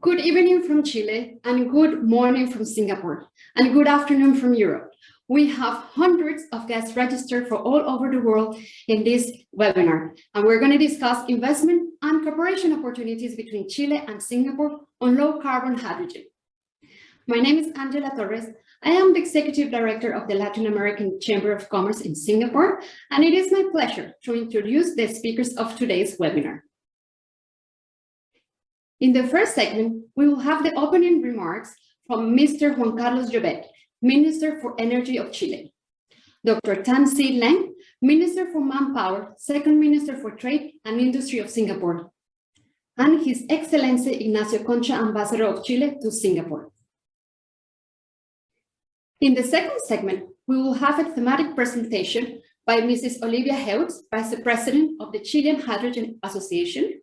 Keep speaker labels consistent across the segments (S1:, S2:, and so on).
S1: Good evening from Chile, and good morning from Singapore, and good afternoon from Europe. We have hundreds of guests registered from all over the world in this webinar, and we're going to discuss investment and cooperation opportunities between Chile and Singapore on low-carbon hydrogen. My name is Angela Torres. I am the Executive Director of the Latin American Chamber of Commerce in Singapore, and it is my pleasure to introduce the speakers of today's webinar. In the first segment, we will have the opening remarks from Mr. Juan Carlos Llobet, Minister for Energy of Chile, Dr. Tan Si Leng, Minister for Manpower, Second Minister for Trade and Industry of Singapore, and His Excellency Ignacio Concha, Ambassador of Chile to Singapore. In the second segment, we will have a thematic presentation by Mrs. Olivia Heutz, Vice President of the Chilean Hydrogen Association,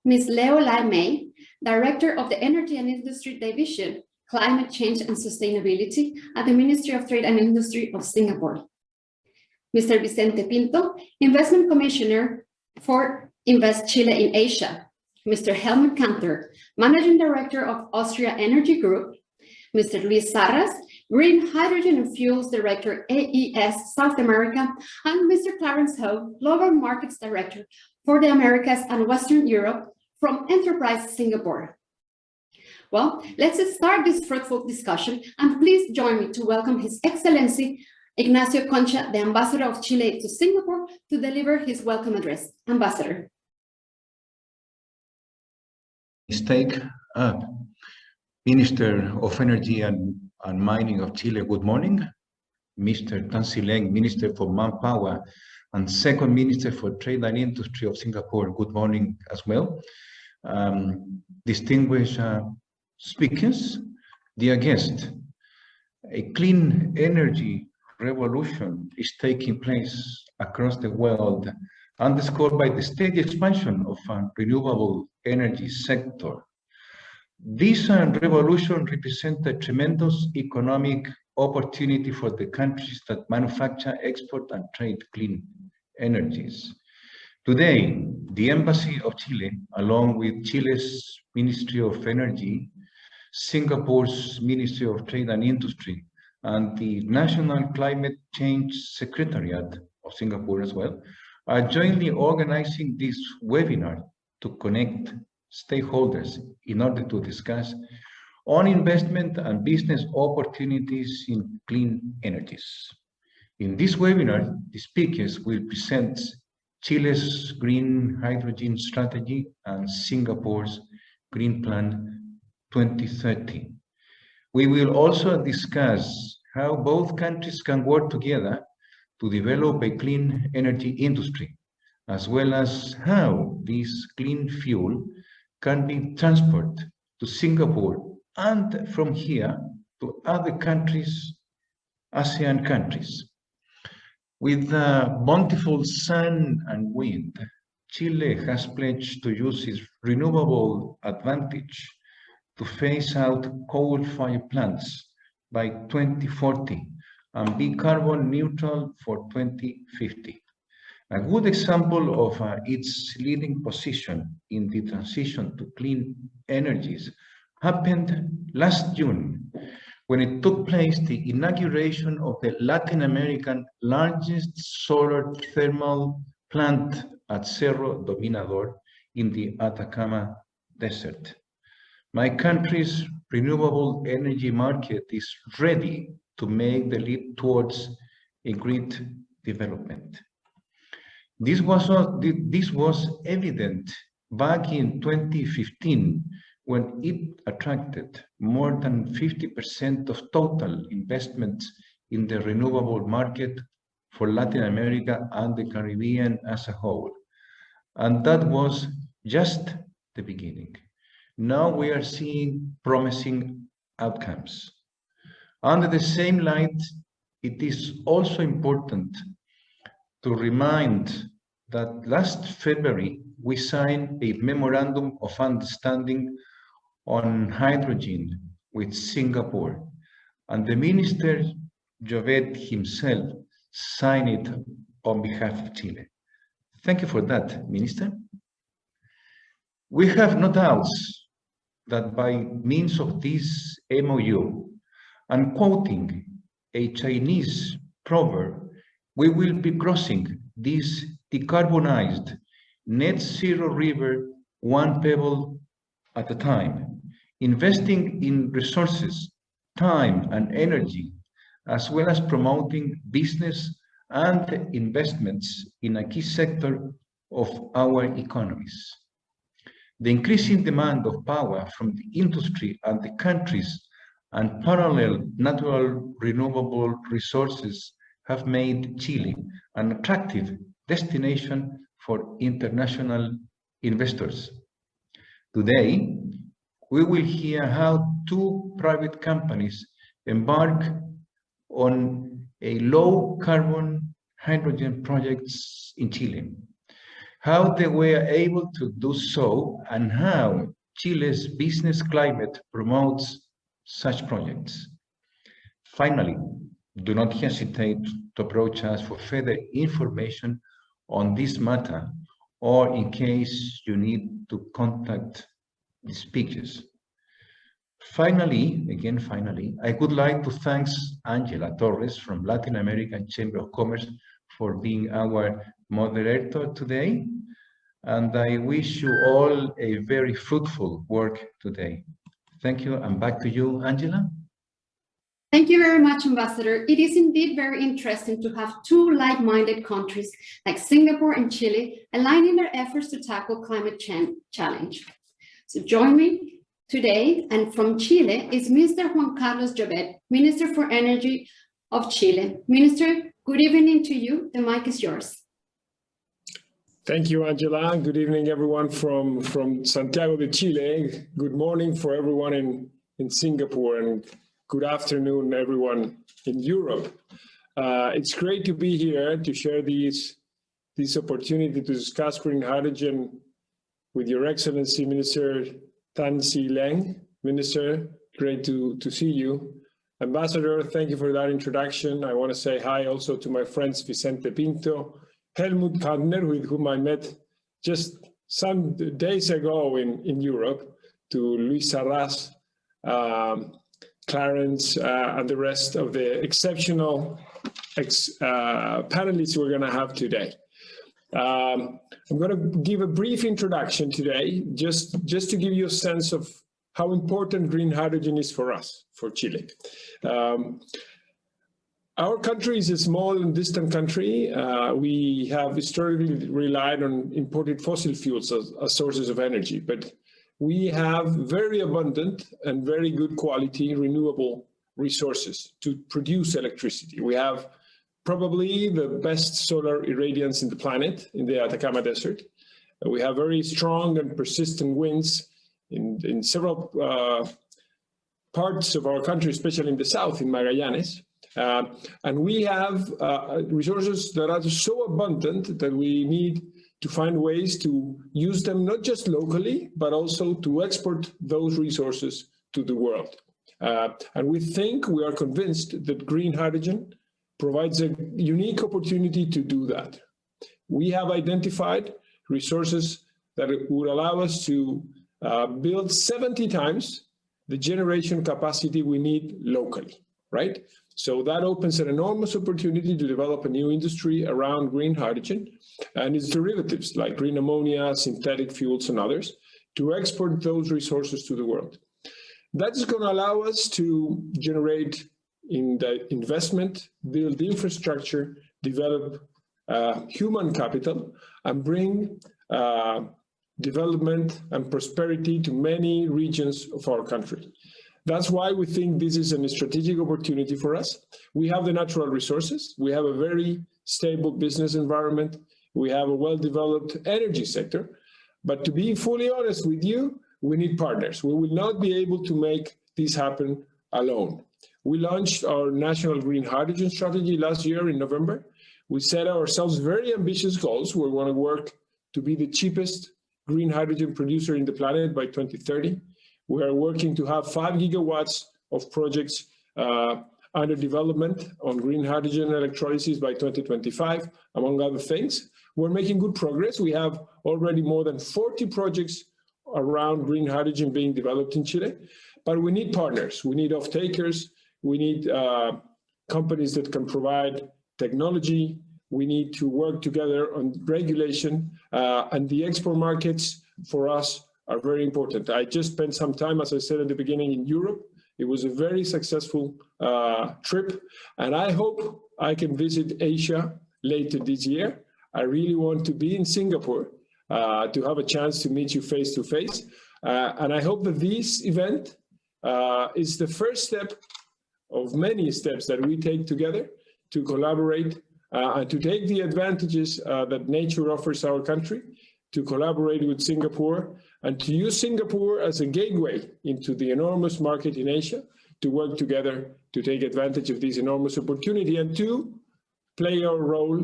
S1: Ms. Leo Lai May, Director of the Energy and Industry Division, Climate Change and Sustainability at the Ministry of Trade and Industry of Singapore, Mr. Vicente Pinto, Investment Commissioner for Invest Chile in Asia, Mr. Helmut Kanter, Managing Director of Austria Energy Group, Mr. Luis Sarras, Green Hydrogen and Fuels Director, AES South America, and Mr. Clarence Ho, Global Markets Director for the Americas and Western Europe from Enterprise Singapore. Well, let's start this fruitful discussion, and please join me to welcome His Excellency Ignacio Concha, the Ambassador of Chile to Singapore, to deliver his welcome address. Ambassador.
S2: Minister of Energy and Mining of Chile, good morning. Mr. Tan Si Leng, Minister for Manpower and Second Minister for Trade and Industry of Singapore, good morning as well. Distinguished speakers, dear guests, a clean energy revolution is taking place across the world, underscored by the steady expansion of a renewable energy sector. This revolution represents a tremendous economic opportunity for the countries that manufacture, export, and trade clean energies. Today, the Embassy of Chile, along with Chile's Ministry of Energy, Singapore's Ministry of Trade and Industry, and the National Climate Change Secretariat of Singapore as well, are jointly organizing this webinar to connect stakeholders in order to discuss on investment and business opportunities in clean energies. In this webinar, the speakers will present Chile's Green Hydrogen Strategy and Singapore's Green Plan 2030. We will also discuss how both countries can work together to develop a clean energy industry, as well as how this clean fuel can be transported to Singapore and from here to other countries, ASEAN countries. With bountiful sun and wind, Chile has pledged to use its renewable advantage to phase out coal-fired plants by 2040 and be carbon neutral for 2050. A good example of its leading position in the transition to clean energies happened last June, when it took place the inauguration of the Latin American largest solar thermal plant at Cerro Dominador in the Atacama Desert. My country's renewable energy market is ready to make the leap towards a great development. This was evident back in 2015, when it attracted more than 50% of total investments in the renewable market for Latin America and the Caribbean as a whole. And that was just the beginning. Now we are seeing promising outcomes. Under the same light, it is also important to remind that last February, we signed a Memorandum of Understanding on hydrogen with Singapore, and the Minister Llobet himself signed it on behalf of Chile. Thank you for that, Minister. We have no doubts that by means of this MOU, and quoting a Chinese proverb, we will be crossing this decarbonized net zero river one pebble at a time, investing in resources, time, and energy, as well as promoting business and investments in a key sector of our economies. The increasing demand of power from the industry and the countries and parallel natural renewable resources have made Chile an attractive destination for international investors. Today, we will hear how two private companies embark on a low carbon hydrogen projects in Chile, how they were able to do so, and how Chile's business climate promotes such projects. Finally, do not hesitate to approach us for further information on this matter, or in case you need to contact the speakers. Finally, I would like to thank Angela Torres from Latin American Chamber of Commerce for being our moderator today. And I wish you all a very fruitful work today. Thank you, and back to you, Angela.
S1: Thank you very much, Ambassador. It is indeed very interesting to have two like-minded countries like Singapore and Chile aligning their efforts to tackle climate change challenge. So join me today, and from Chile is Mr. Juan Carlos Llobet, Minister for Energy of Chile. Minister, good evening to you. The mic is yours.
S3: Thank you, Angela. Good evening, everyone from Santiago de Chile. Good morning for everyone in Singapore, and good afternoon, everyone in Europe. It's great to be here to share this opportunity to discuss green hydrogen with Your Excellency, Minister Tan Si Leng. Minister, great to see you. Ambassador, thank you for that introduction. I want to say hi also to my friends Vicente Pinto, Helmut Kantner, with whom I met just some days ago in Europe, to Luis Arras, Clarence, and the rest of the exceptional panelists we're going to have today. I'm going to give a brief introduction today, just to give you a sense of how important green hydrogen is for us, for Chile. Our country is a small and distant country. We have historically relied on imported fossil fuels as sources of energy, but we have very abundant and very good quality renewable resources to produce electricity. We have probably the best solar irradiance in the planet, in the Atacama Desert. We have very strong and persistent winds in several parts of our country, especially in the south, in Magallanes. And we have resources that are so abundant that we need to find ways to use them, not just locally, but also to export those resources to the world. And we are convinced that green hydrogen provides a unique opportunity to do that. We have identified resources that would allow us to build 70 times the generation capacity we need locally, right? So that opens an enormous opportunity to develop a new industry around green hydrogen and its derivatives like green ammonia, synthetic fuels, and others, to export those resources to the world. That is going to allow us to generate in the investment, build infrastructure, develop human capital, and bring development and prosperity to many regions of our country. That's why we think this is a strategic opportunity for us. We have the natural resources. We have a very stable business environment. We have a well-developed energy sector. But to be fully honest with you, we need partners. We will not be able to make this happen alone. We launched our National Green Hydrogen Strategy last year in November. We set ourselves very ambitious goals. We want to work to be the cheapest green hydrogen producer in the planet by 2030. We are working to have 5 gigawatts of projects under development on green hydrogen electrolysis by 2025, among other things. We're making good progress. We have already more than 40 projects around green hydrogen being developed in Chile, but we need partners. We need off-takers. We need companies that can provide technology. We need to work together on regulation, and the export markets for us are very important. I just spent some time, as I said at the beginning, in Europe. It was a very successful trip, and I hope I can visit Asia later this year. I really want to be in Singapore to have a chance to meet you face to face. And I hope that this event is the first step of many steps that we take together to collaborate and to take the advantages that nature offers our country, to collaborate with Singapore, and to use Singapore as a gateway into the enormous market in Asia, to work together to take advantage of this enormous opportunity and to play our role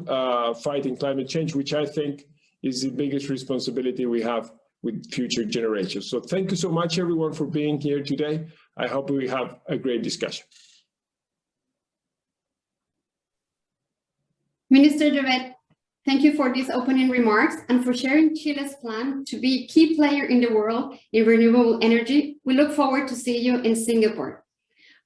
S3: fighting climate change, which I think is the biggest responsibility we have with future generations. So thank you so much, everyone, for being here today. I hope we have a great discussion.
S1: Minister Jovet, thank you for these opening remarks and for sharing Chile's plan to be a key player in the world in renewable energy. We look forward to see you in Singapore.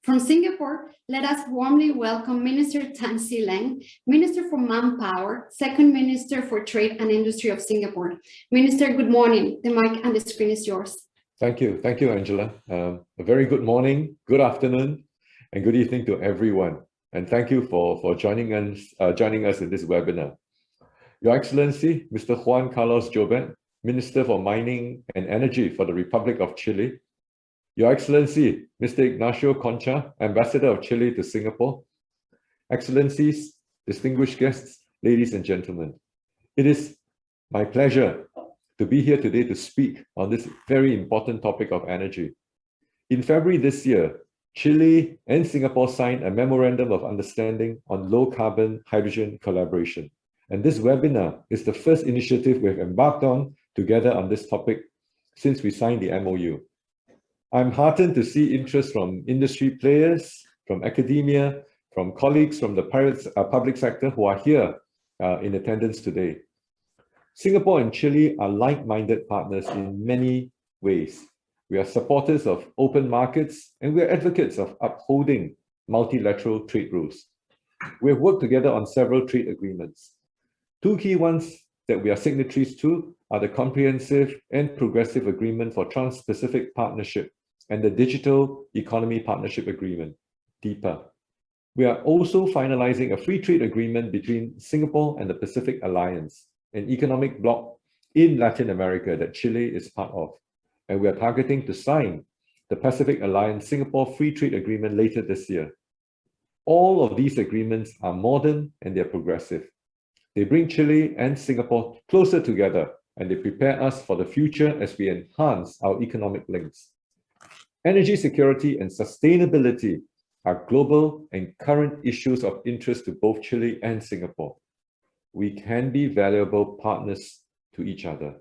S1: From Singapore, let us warmly welcome Minister Tan See Leng, Minister for Manpower, Second Minister for Trade and Industry of Singapore. Minister, good morning. The mic and the screen is yours.
S4: Thank you, Angela. A very good morning, good afternoon, and good evening to everyone. And thank you for joining us in this webinar. Your Excellency, Mr. Juan Carlos Jovet, Minister for Mining and Energy for the Republic of Chile. Your Excellency, Mr. Ignacio Concha, Ambassador of Chile to Singapore. Excellencies, distinguished guests, ladies and gentlemen. It is my pleasure to be here today to speak on this very important topic of energy. In February this year, Chile and Singapore signed a Memorandum of Understanding on low-carbon hydrogen collaboration. And this webinar is the first initiative we've embarked on together on this topic since we signed the MOU. I'm heartened to see interest from industry players, from academia, from colleagues from the public sector who are here in attendance today. Singapore and Chile are like-minded partners in many ways. We are supporters of open markets, and we are advocates of upholding multilateral trade rules. We have worked together on several trade agreements. Two key ones that we are signatories to are the Comprehensive and Progressive Agreement for Trans-Pacific Partnership and the Digital Economy Partnership Agreement, DEPA. We are also finalizing a free trade agreement between Singapore and the Pacific Alliance, an economic bloc in Latin America that Chile is part of. And we are targeting to sign the Pacific Alliance Singapore Free Trade Agreement later this year. All of these agreements are modern and they're progressive. They bring Chile and Singapore closer together, and they prepare us for the future as we enhance our economic links. Energy security and sustainability are global and current issues of interest to both Chile and Singapore. We can be valuable partners to each other.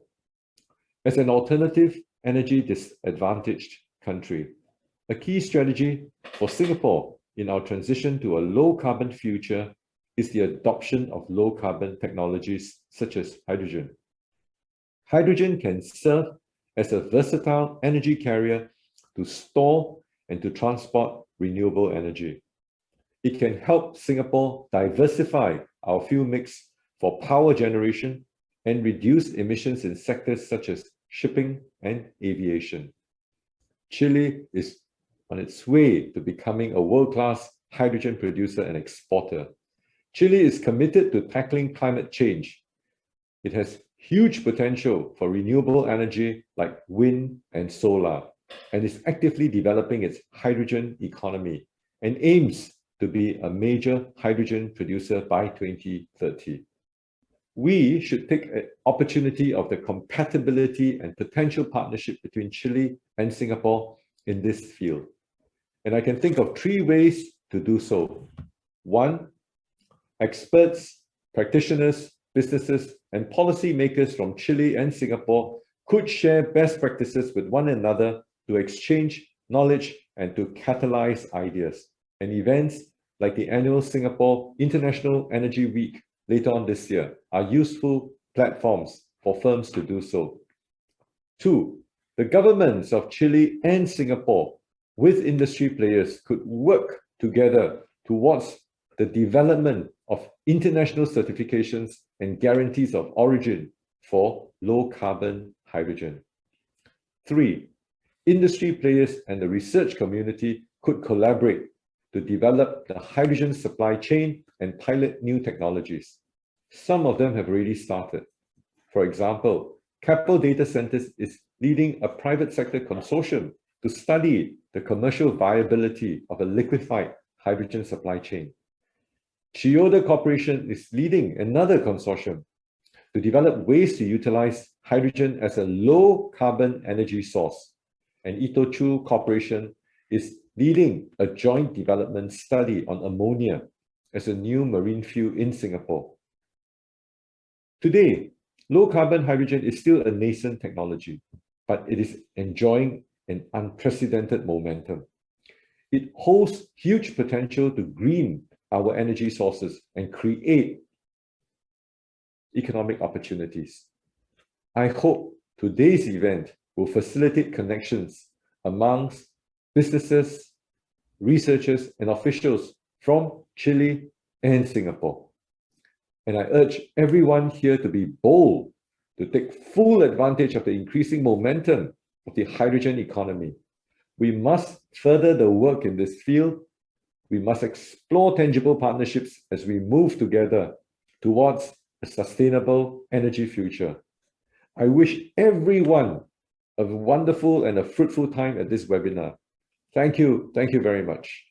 S4: As an alternative, energy disadvantaged country, a key strategy for Singapore in our transition to a low-carbon future is the adoption of low-carbon technologies such as hydrogen. Hydrogen can serve as a versatile energy carrier to store and to transport renewable energy. It can help Singapore diversify our fuel mix for power generation and reduce emissions in sectors such as shipping and aviation. Chile is on its way to becoming a world-class hydrogen producer and exporter. Chile is committed to tackling climate change. It has huge potential for renewable energy like wind and solar, and is actively developing its hydrogen economy and aims to be a major hydrogen producer by 2030. We should take an opportunity of the compatibility and potential partnership between Chile and Singapore in this field. And I can think of three ways to do so. One, experts, practitioners, businesses, and policymakers from Chile and Singapore could share best practices with one another to exchange knowledge and to catalyze ideas. And events like the annual Singapore International Energy Week later on this year are useful platforms for firms to do so. Two, the governments of Chile and Singapore with industry players could work together towards the development of international certifications and guarantees of origin for low-carbon hydrogen. 3, industry players and the research community could collaborate to develop the hydrogen supply chain and pilot new technologies. Some of them have already started. For example, Keppel Data Centers is leading a private sector consortium to study the commercial viability of a liquefied hydrogen supply chain. Chiyoda Corporation is leading another consortium to develop ways to utilize hydrogen as a low-carbon energy source. And Itochu Corporation is leading a joint development study on ammonia as a new marine fuel in Singapore. Today, low-carbon hydrogen is still a nascent technology, but it is enjoying an unprecedented momentum. It holds huge potential to green our energy sources and create economic opportunities. I hope today's event will facilitate connections amongst businesses, researchers, and officials from Chile and Singapore. And I urge everyone here to be bold, to take full advantage of the increasing momentum of the hydrogen economy. We must further the work in this field. We must explore tangible partnerships as we move together towards a sustainable energy future. I wish everyone a wonderful and a fruitful time at this webinar. Thank you. Thank you very much.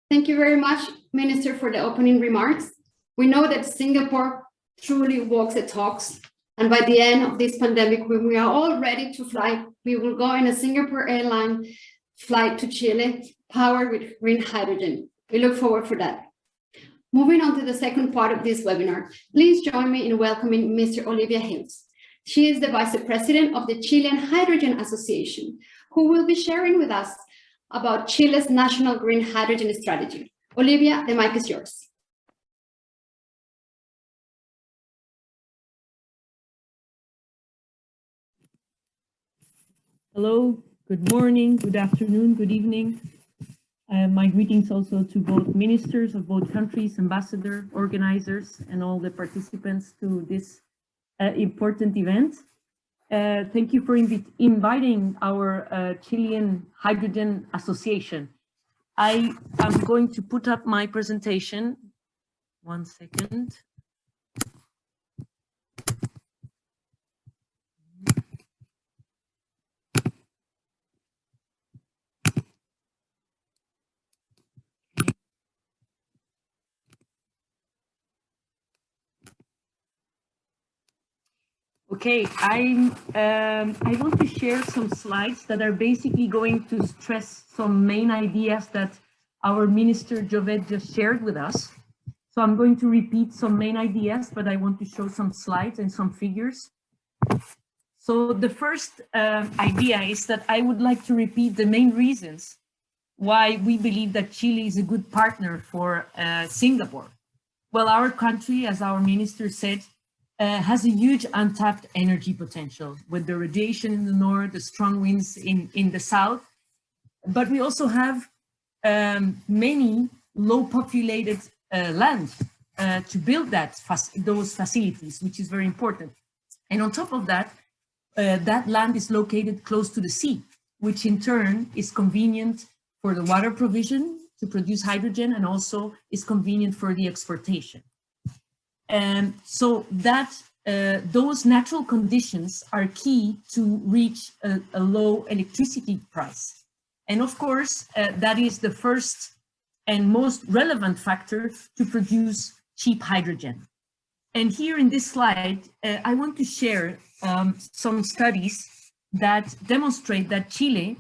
S1: Thank you very much, Minister, for the opening remarks. We know that Singapore truly walks the talks. And by the end of this pandemic, when we are all ready to fly, we will go in a Singapore airline flight to Chile, powered with green hydrogen. We look forward for that. Moving on to the second part of this webinar, please join me in welcoming Mr. Olivia Hills. She is the Vice President of the Chilean Hydrogen Association, who will be sharing with us about Chile's national green hydrogen strategy. Olivia, the mic is yours.
S5: Hello, good morning, good afternoon, good evening. My greetings also to both ministers of both countries, ambassador, organizers, and all the participants to this important event. Thank you for inviting our Chilean Hydrogen Association. I am going to put up my presentation. 1 second. Okay, I want to share some slides that are basically going to stress some main ideas that our Minister Jovet just shared with us. So I'm going to repeat some main ideas, but I want to show some slides and some figures. So the first idea is that I would like to repeat the main reasons why we believe that Chile is a good partner for Singapore. Well, our country, as our minister said, has a huge untapped energy potential with the radiation in the north, the strong winds in the south. But we also have many low populated land to build those facilities, which is very important. And on top of that, that land is located close to the sea, which in turn is convenient for the water provision to produce hydrogen and also is convenient for the exportation. So that those natural conditions are key to reach a low electricity price. And of course, that is the first and most relevant factor to produce cheap hydrogen. And here in this slide, I want to share some studies that demonstrate that Chile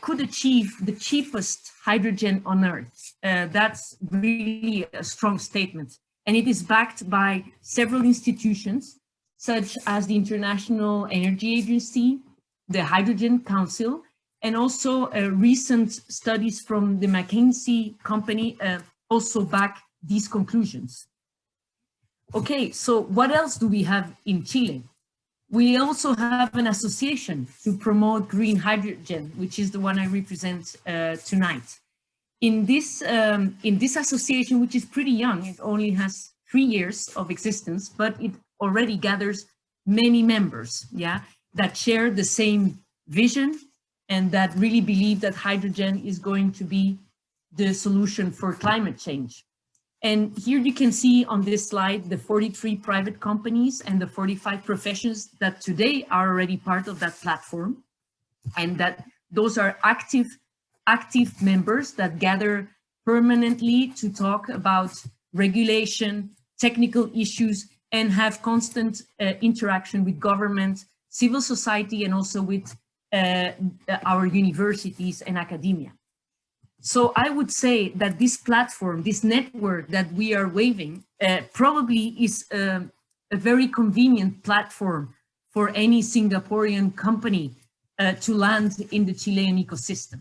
S5: could achieve the cheapest hydrogen on Earth. That's really a strong statement. And it is backed by several institutions, such as the International Energy Agency, the Hydrogen Council, and also recent studies from the McKinsey company also back these conclusions. Okay, so what else do we have in Chile? We also have an association to promote green hydrogen, which is the one I represent tonight. In this association, which is pretty young, it only has 3 years of existence, but it already gathers many members, yeah, that share the same vision and that really believe that hydrogen is going to be the solution for climate change. And here you can see on this slide the 43 private companies and the 45 professions that today are already part of that platform, and that those are active members that gather permanently to talk about regulation, technical issues, and have constant interaction with government, civil society, and also with our universities and academia. So I would say that this platform, this network that we are waving, probably is a very convenient platform for any Singaporean company to land in the Chilean ecosystem.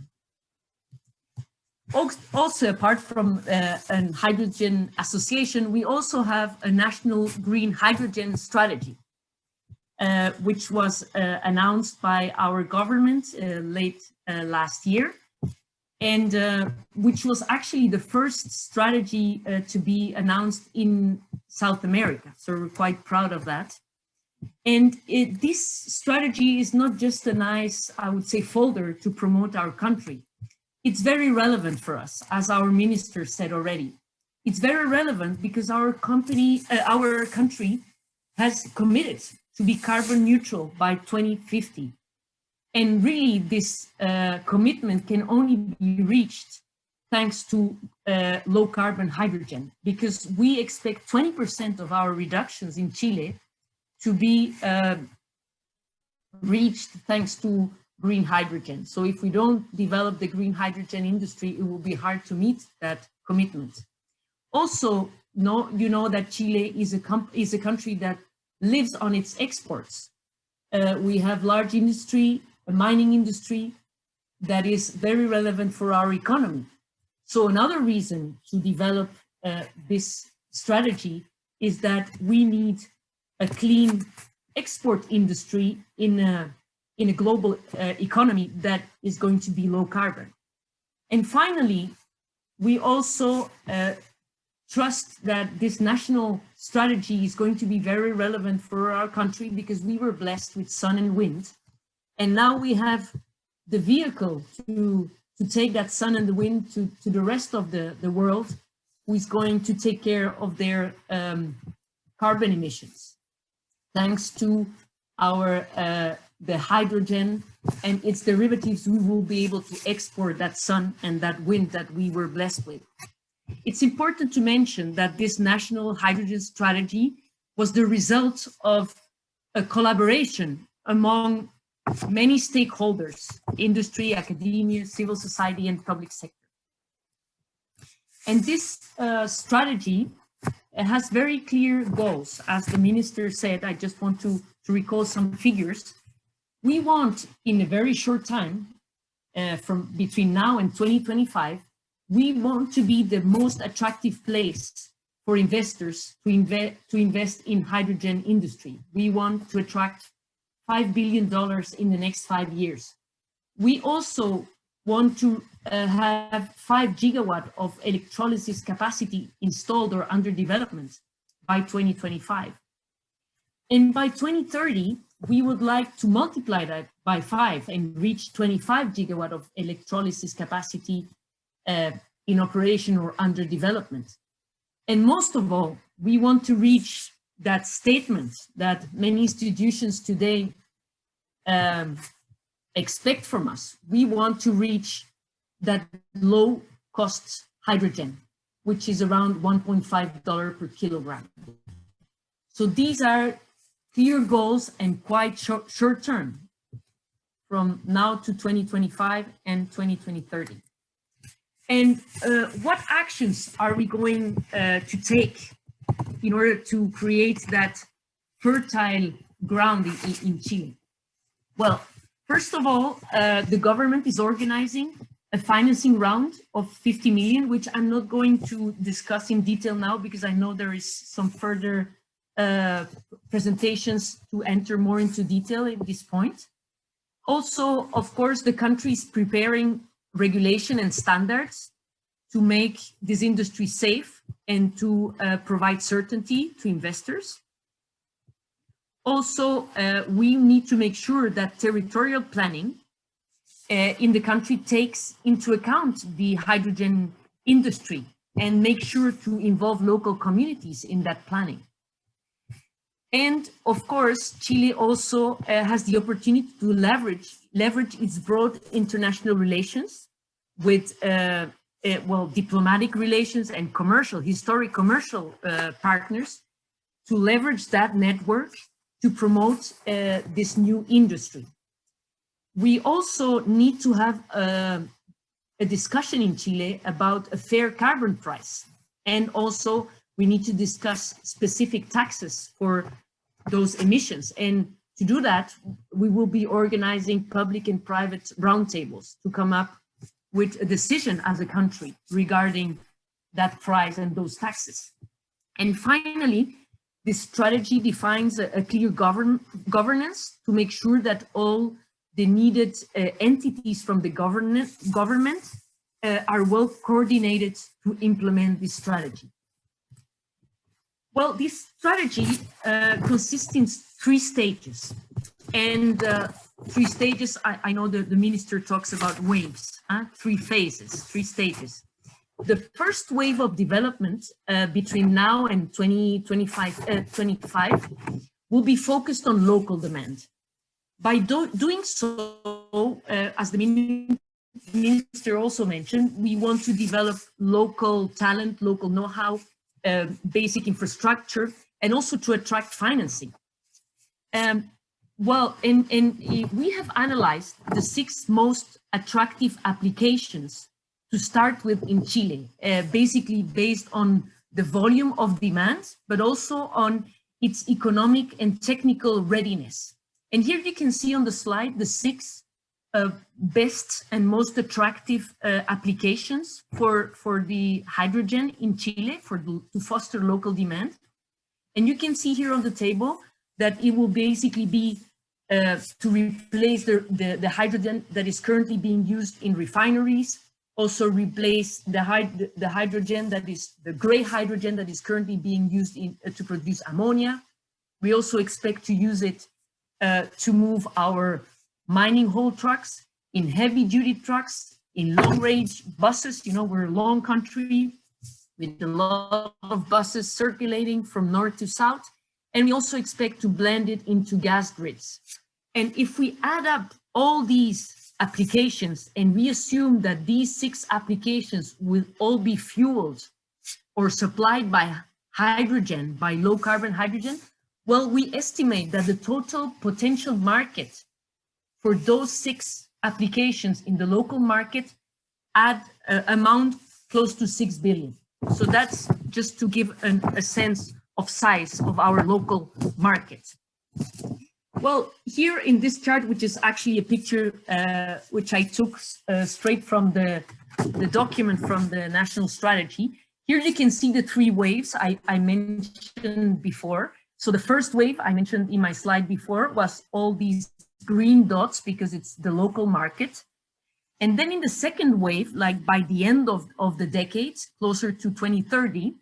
S5: Also, apart from a hydrogen association, we also have a national green hydrogen strategy, which was announced by our government late last year, and which was actually the first strategy to be announced in South America. So we're quite proud of that. And this strategy is not just a nice, I would say, folder to promote our country. It's very relevant for us, as our minister said already. It's very relevant because our country has committed to be carbon neutral by 2050. And really, this commitment can only be reached thanks to low carbon hydrogen, because we expect 20% of our reductions in Chile to be reached thanks to green hydrogen. So if we don't develop the green hydrogen industry, it will be hard to meet that commitment. Also, you know that Chile is a country that lives on its exports. We have large industry, a mining industry that is very relevant for our economy. So another reason to develop this strategy is that we need a clean export industry in a global economy that is going to be low carbon. And finally, we also trust that this national strategy is going to be very relevant for our country, because we were blessed with sun and wind. And now we have the vehicle to take that sun and the wind to the rest of the world, who is going to take care of their carbon emissions. Thanks to our the hydrogen and its derivatives, we will be able to export that sun and that wind that we were blessed with. It's important to mention that this national hydrogen strategy was the result of a collaboration among many stakeholders: industry, academia, civil society, and public sector. And this strategy has very clear goals. As the minister said, I just want to recall some figures. We want, in a very short time, from between now and 2025, we want to be the most attractive place for investors to invest in hydrogen industry. We want to attract $5 billion in the next 5 years. We also want to have 5 gigawatt of electrolysis capacity installed or under development by 2025. And by 2030, we would like to multiply that by 5 and reach 25 gigawatt of electrolysis capacity in operation or under development. And most of all, we want to reach that statement that many institutions today expect from us. We want to reach that low cost hydrogen, which is around $1.5 per kilogram. So these are clear goals and quite short term, from now to 2025 and 2030. And what actions are we going to take in order to create that fertile ground in Chile? Well, first of all, the government is organizing a financing round of 50 million, which I'm not going to discuss in detail now, because I know there is some further presentations to enter more into detail at this point. Also, of course, the country is preparing regulation and standards to make this industry safe and to provide certainty to investors. Also, we need to make sure that territorial planning in the country takes into account the hydrogen industry and make sure to involve local communities in that planning. And of course, Chile also has the opportunity to leverage its broad international relations with diplomatic relations and historic commercial partners to leverage that network to promote this new industry. We also need to have a discussion in Chile about a fair carbon price. And also we need to discuss specific taxes for those emissions. And to do that, we will be organizing public and private roundtables to come up with a decision as a country regarding that price and those taxes. And finally, this strategy defines a clear governance to make sure that all the needed entities from the government are well coordinated to implement this strategy. Well, this strategy consists in 3 stages. And 3 stages, I know that the minister talks about waves, 3 phases, 3 stages. The first wave of development between now and 2025 will be focused on local demand. By doing so, as the minister also mentioned, we want to develop local talent, local know-how, basic infrastructure, and also to attract financing. We have analyzed the 6 most attractive applications to start with in Chile, basically based on the volume of demand, but also on its economic and technical readiness. And here you can see on the slide the 6 best and most attractive applications for the hydrogen in Chile to foster local demand. And you can see here on the table that it will basically be to replace the hydrogen that is currently being used in refineries, also replace the hydrogen that is the gray hydrogen that is currently being used to produce ammonia. We also expect to use it to move our mining haul trucks, in heavy duty trucks, in long range buses. You know, we're a long country with a lot of buses circulating from north to south. And we also expect to blend it into gas grids. And if we add up all these applications and we assume that these 6 applications will all be fueled or supplied by hydrogen, by low carbon hydrogen, well, we estimate that the total potential market for those 6 applications in the local market amount close to 6 billion. So that's just to give a sense of size of our local market. Well, here in this chart, which is actually a picture which I took straight from the document from the national strategy, here you can see the 3 waves I mentioned before. So the first wave I mentioned in my slide before was all these green dots because it's the local market. And then in the second wave, like by the end of the decade, closer to 2030,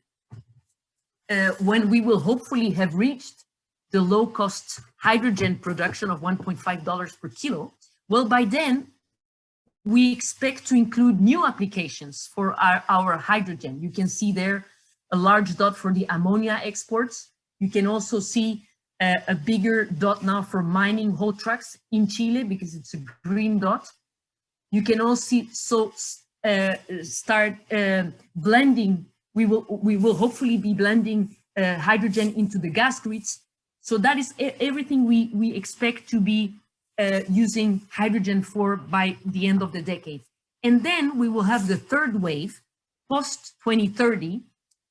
S5: when we will hopefully have reached the low-cost hydrogen production of $1.5 per kilo, well, by then, we expect to include new applications for our hydrogen. You can see there a large dot for the ammonia exports. You can also see a bigger dot now for mining haul trucks in Chile because it's a green dot. You can also start blending. We will hopefully be blending hydrogen into the gas grids. So that is everything we expect to be using hydrogen for by the end of the decade. And then we will have the third wave, post 2030,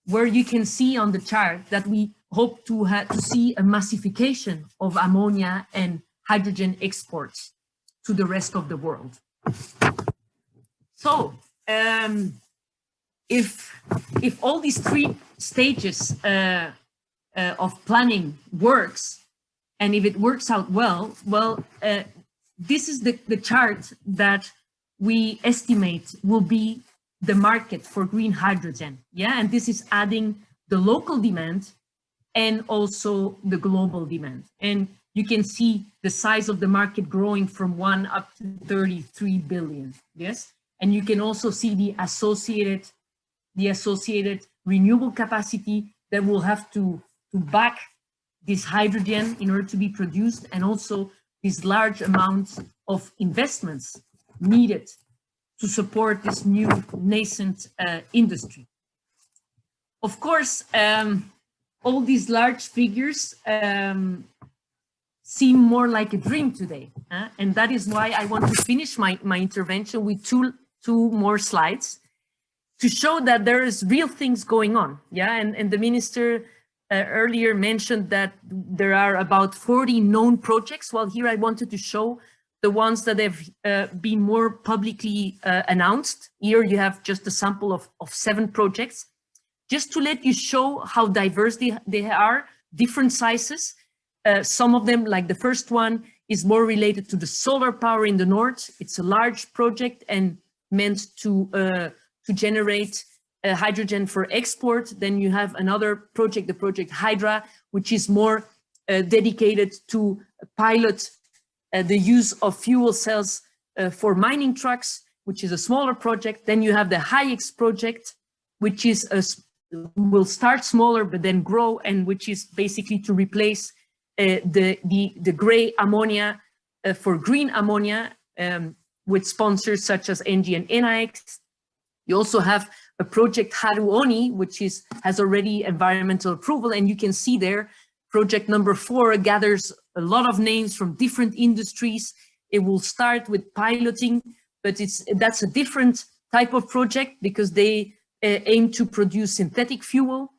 S5: where you can see on the chart that we hope to see a massification of ammonia and hydrogen exports to the rest of the world. So if all these 3 stages of planning works, and if it works out well, this is the chart that we estimate will be the market for green hydrogen. Yeah, and this is adding the local demand and also the global demand. And you can see the size of the market growing from 1 up to 33 billion. Yes, and you can also see the associated renewable capacity that will have to back this hydrogen in order to be produced, and also these large amounts of investments needed to support this new nascent industry. Of course, all these large figures seem more like a dream today. And that is why I want to finish my intervention with two more slides to show that there is real things going on. Yeah, and the minister earlier mentioned that there are about 40 known projects. Well, here I wanted to show the ones that have been more publicly announced. Here you have just a sample of 7 projects, just to let you show how diverse they are, different sizes. Some of them, like the first one, is more related to the solar power in the north. It's a large project and meant to generate hydrogen for export. Then you have another project, the project Hydra, which is more dedicated to pilot the use of fuel cells for mining trucks, which is a smaller project. Then you have the HyX project, which is will start smaller but then grow, and which is basically to replace the gray ammonia for green ammonia with sponsors such as ENGIE and NIX. You also have a project Haruoni, which has already environmental approval, and you can see there project number 4 gathers a lot of names from different industries. It will start with piloting, but that's a different type of project because they aim to produce synthetic fuel,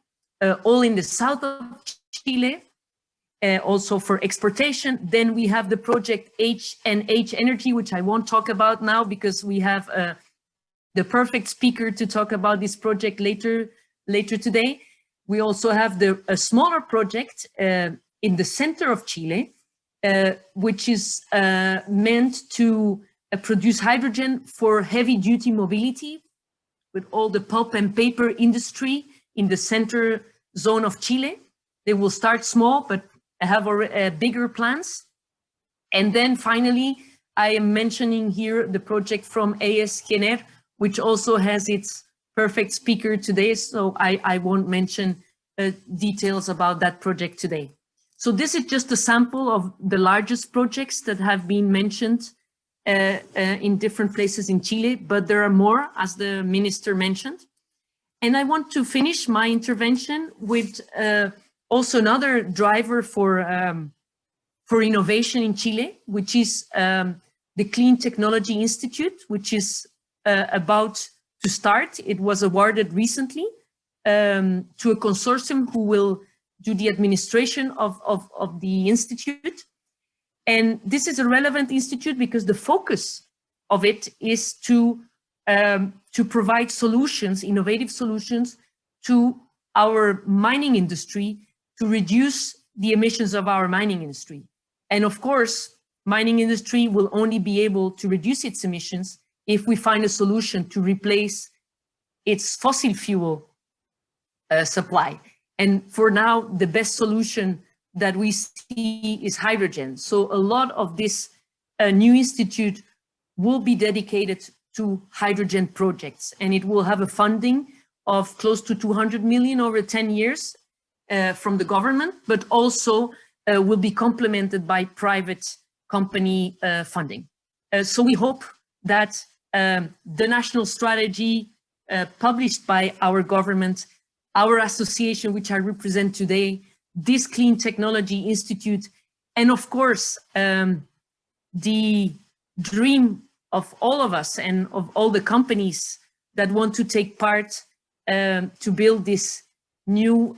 S5: all in the south of Chile, also for exportation. Then we have the project H&H Energy, which I won't talk about now because we have the perfect speaker to talk about this project later today. We also have a smaller project in the center of Chile, which is meant to produce hydrogen for heavy duty mobility with all the pulp and paper industry in the center zone of Chile. They will start small, but have bigger plans. And then finally, I am mentioning here the project from AS Gener, which also has its perfect speaker today, so I won't mention details about that project today. So this is just a sample of the largest projects that have been mentioned in different places in Chile, but there are more, as the minister mentioned. And I want to finish my intervention with also another driver for innovation in Chile, which is the Clean Technologies Institut, which is about to start. It was awarded recently to a consortium who will do the administration of the institute. And this is a relevant institute because the focus of it is to provide solutions, innovative solutions to our mining industry to reduce the emissions of our mining industry. And of course, mining industry will only be able to reduce its emissions if we find a solution to replace its fossil fuel supply. And for now, the best solution that we see is hydrogen. So a lot of this new institute will be dedicated to hydrogen projects, and it will have a funding of close to 200 million over 10 years from the government, but also will be complemented by private company funding. So we hope that the national strategy published by our government, our association, which I represent today, this Clean Technology Institute, and of course, the dream of all of us and of all the companies that want to take part to build this new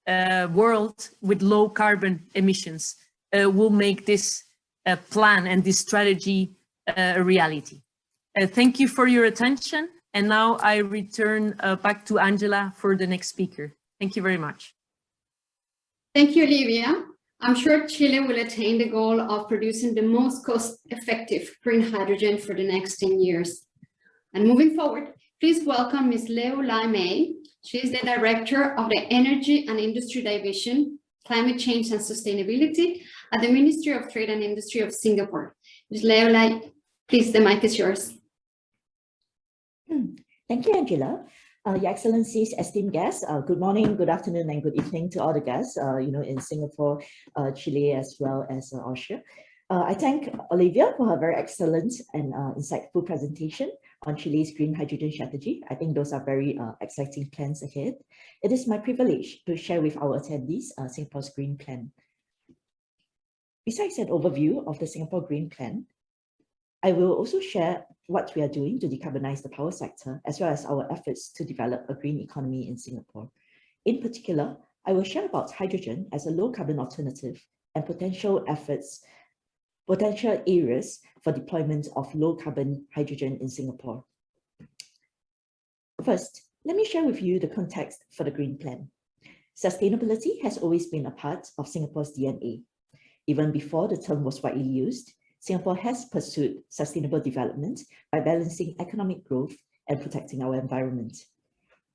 S5: world with low carbon emissions will make this plan and this strategy a reality. Thank you for your attention. And now I return back to Angela for the next speaker. Thank you very much.
S1: Thank you, Olivia. I'm sure Chile will attain the goal of producing the most cost-effective green hydrogen for the next 10 years. And moving forward, please welcome Ms. Leo Lai May. She is the Director of the Energy and Industry Division, Climate Change and Sustainability at the Ministry of Trade and Industry of Singapore. Ms. Leo Lai, please, the mic is yours.
S6: Thank you, Angela. Your Excellencies, esteemed guests, good morning, good afternoon, and good evening to all the guests, in Singapore, Chile, as well as Austria. I thank Olivia for her very excellent and insightful presentation on Chile's Green Hydrogen Strategy. I think those are very exciting plans ahead. It is my privilege to share with our attendees Singapore's Green Plan. Besides an overview of the Singapore Green Plan, I will also share what we are doing to decarbonize the power sector, as well as our efforts to develop a green economy in Singapore. In particular, I will share about hydrogen as a low carbon alternative and potential areas for deployment of low carbon hydrogen in Singapore. First, let me share with you the context for the Green Plan. Sustainability has always been a part of Singapore's DNA. Even before the term was widely used, Singapore has pursued sustainable development by balancing economic growth and protecting our environment.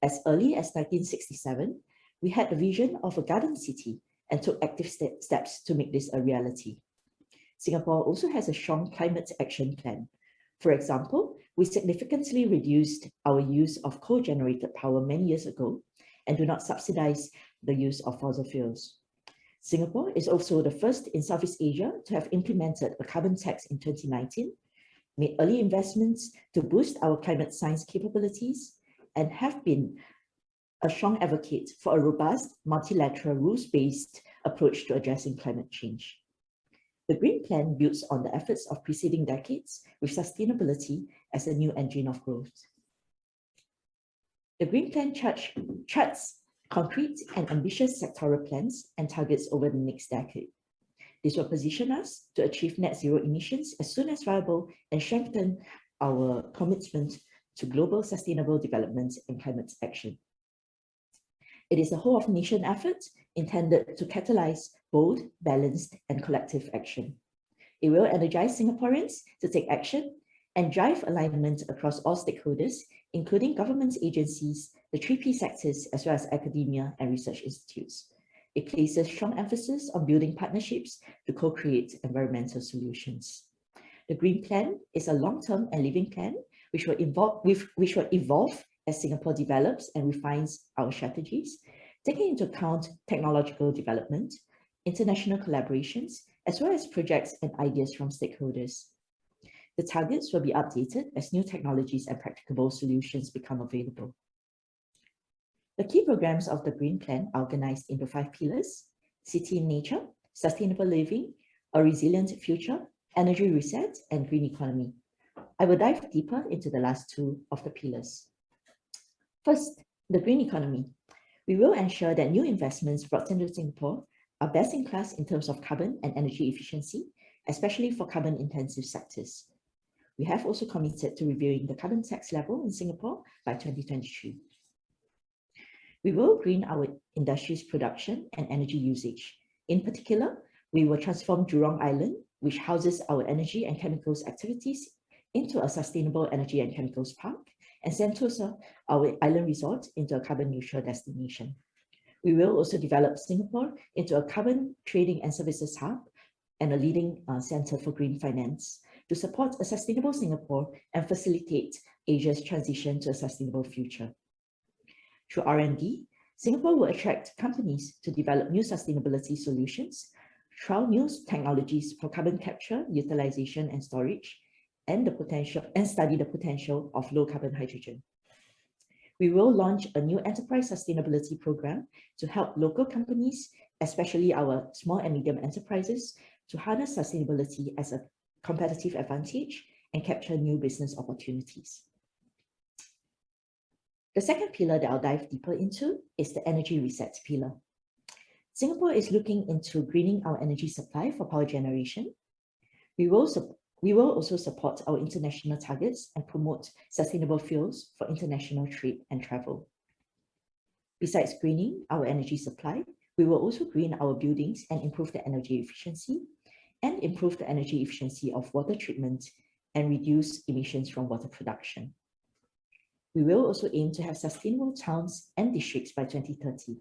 S6: As early as 1967, we had a vision of a garden city and took active steps to make this a reality. Singapore also has a strong climate action plan. For example, we significantly reduced our use of coal-generated power many years ago and do not subsidize the use of fossil fuels. Singapore is also the first in Southeast Asia to have implemented a carbon tax in 2019, made early investments to boost our climate science capabilities, and have been a strong advocate for a robust, multilateral, rules-based approach to addressing climate change. The Green Plan builds on the efforts of preceding decades with sustainability as a new engine of growth. The Green Plan charts concrete and ambitious sectoral plans and targets over the next decade. This will position us to achieve net zero emissions as soon as viable and strengthen our commitment to global sustainable development and climate action. It is a whole of nation effort intended to catalyze bold, balanced, and collective action. It will energize Singaporeans to take action and drive alignment across all stakeholders, including government agencies, the 3P sectors, as well as academia and research institutes. It places strong emphasis on building partnerships to co-create environmental solutions. The Green Plan is a long-term and living plan which will evolve as Singapore develops and refines our strategies, taking into account technological development, international collaborations, as well as projects and ideas from stakeholders. The targets will be updated as new technologies and practicable solutions become available. The key programs of the Green Plan are organized into 5 pillars: City in Nature, Sustainable Living, A Resilient Future, Energy Reset, and Green Economy. I will dive deeper into the last 2 of the pillars. First, the Green Economy. We will ensure that new investments brought into Singapore are best in class in terms of carbon and energy efficiency, especially for carbon-intensive sectors. We have also committed to reviewing the carbon tax level in Singapore by 2023. We will green our industry's production and energy usage. In particular, we will transform Jurong Island, which houses our energy and chemicals activities, into a sustainable energy and chemicals park, and Sentosa, our island resort, into a carbon neutral destination. We will also develop Singapore into a carbon trading and services hub and a leading center for green finance to support a sustainable Singapore and facilitate Asia's transition to a sustainable future. Through R&D, Singapore will attract companies to develop new sustainability solutions, trial new technologies for carbon capture, utilization, and storage, and study the potential of low carbon hydrogen. We will launch a new enterprise sustainability program to help local companies, especially our small and medium enterprises, to harness sustainability as a competitive advantage and capture new business opportunities. The second pillar that I'll dive deeper into is the energy reset pillar. Singapore is looking into greening our energy supply for power generation. We will also support our international targets and promote sustainable fuels for international trade and travel. Besides greening our energy supply, We will also green our buildings and improve the energy efficiency of water treatment and reduce emissions from water production. We will also aim to have sustainable towns and districts by 2030,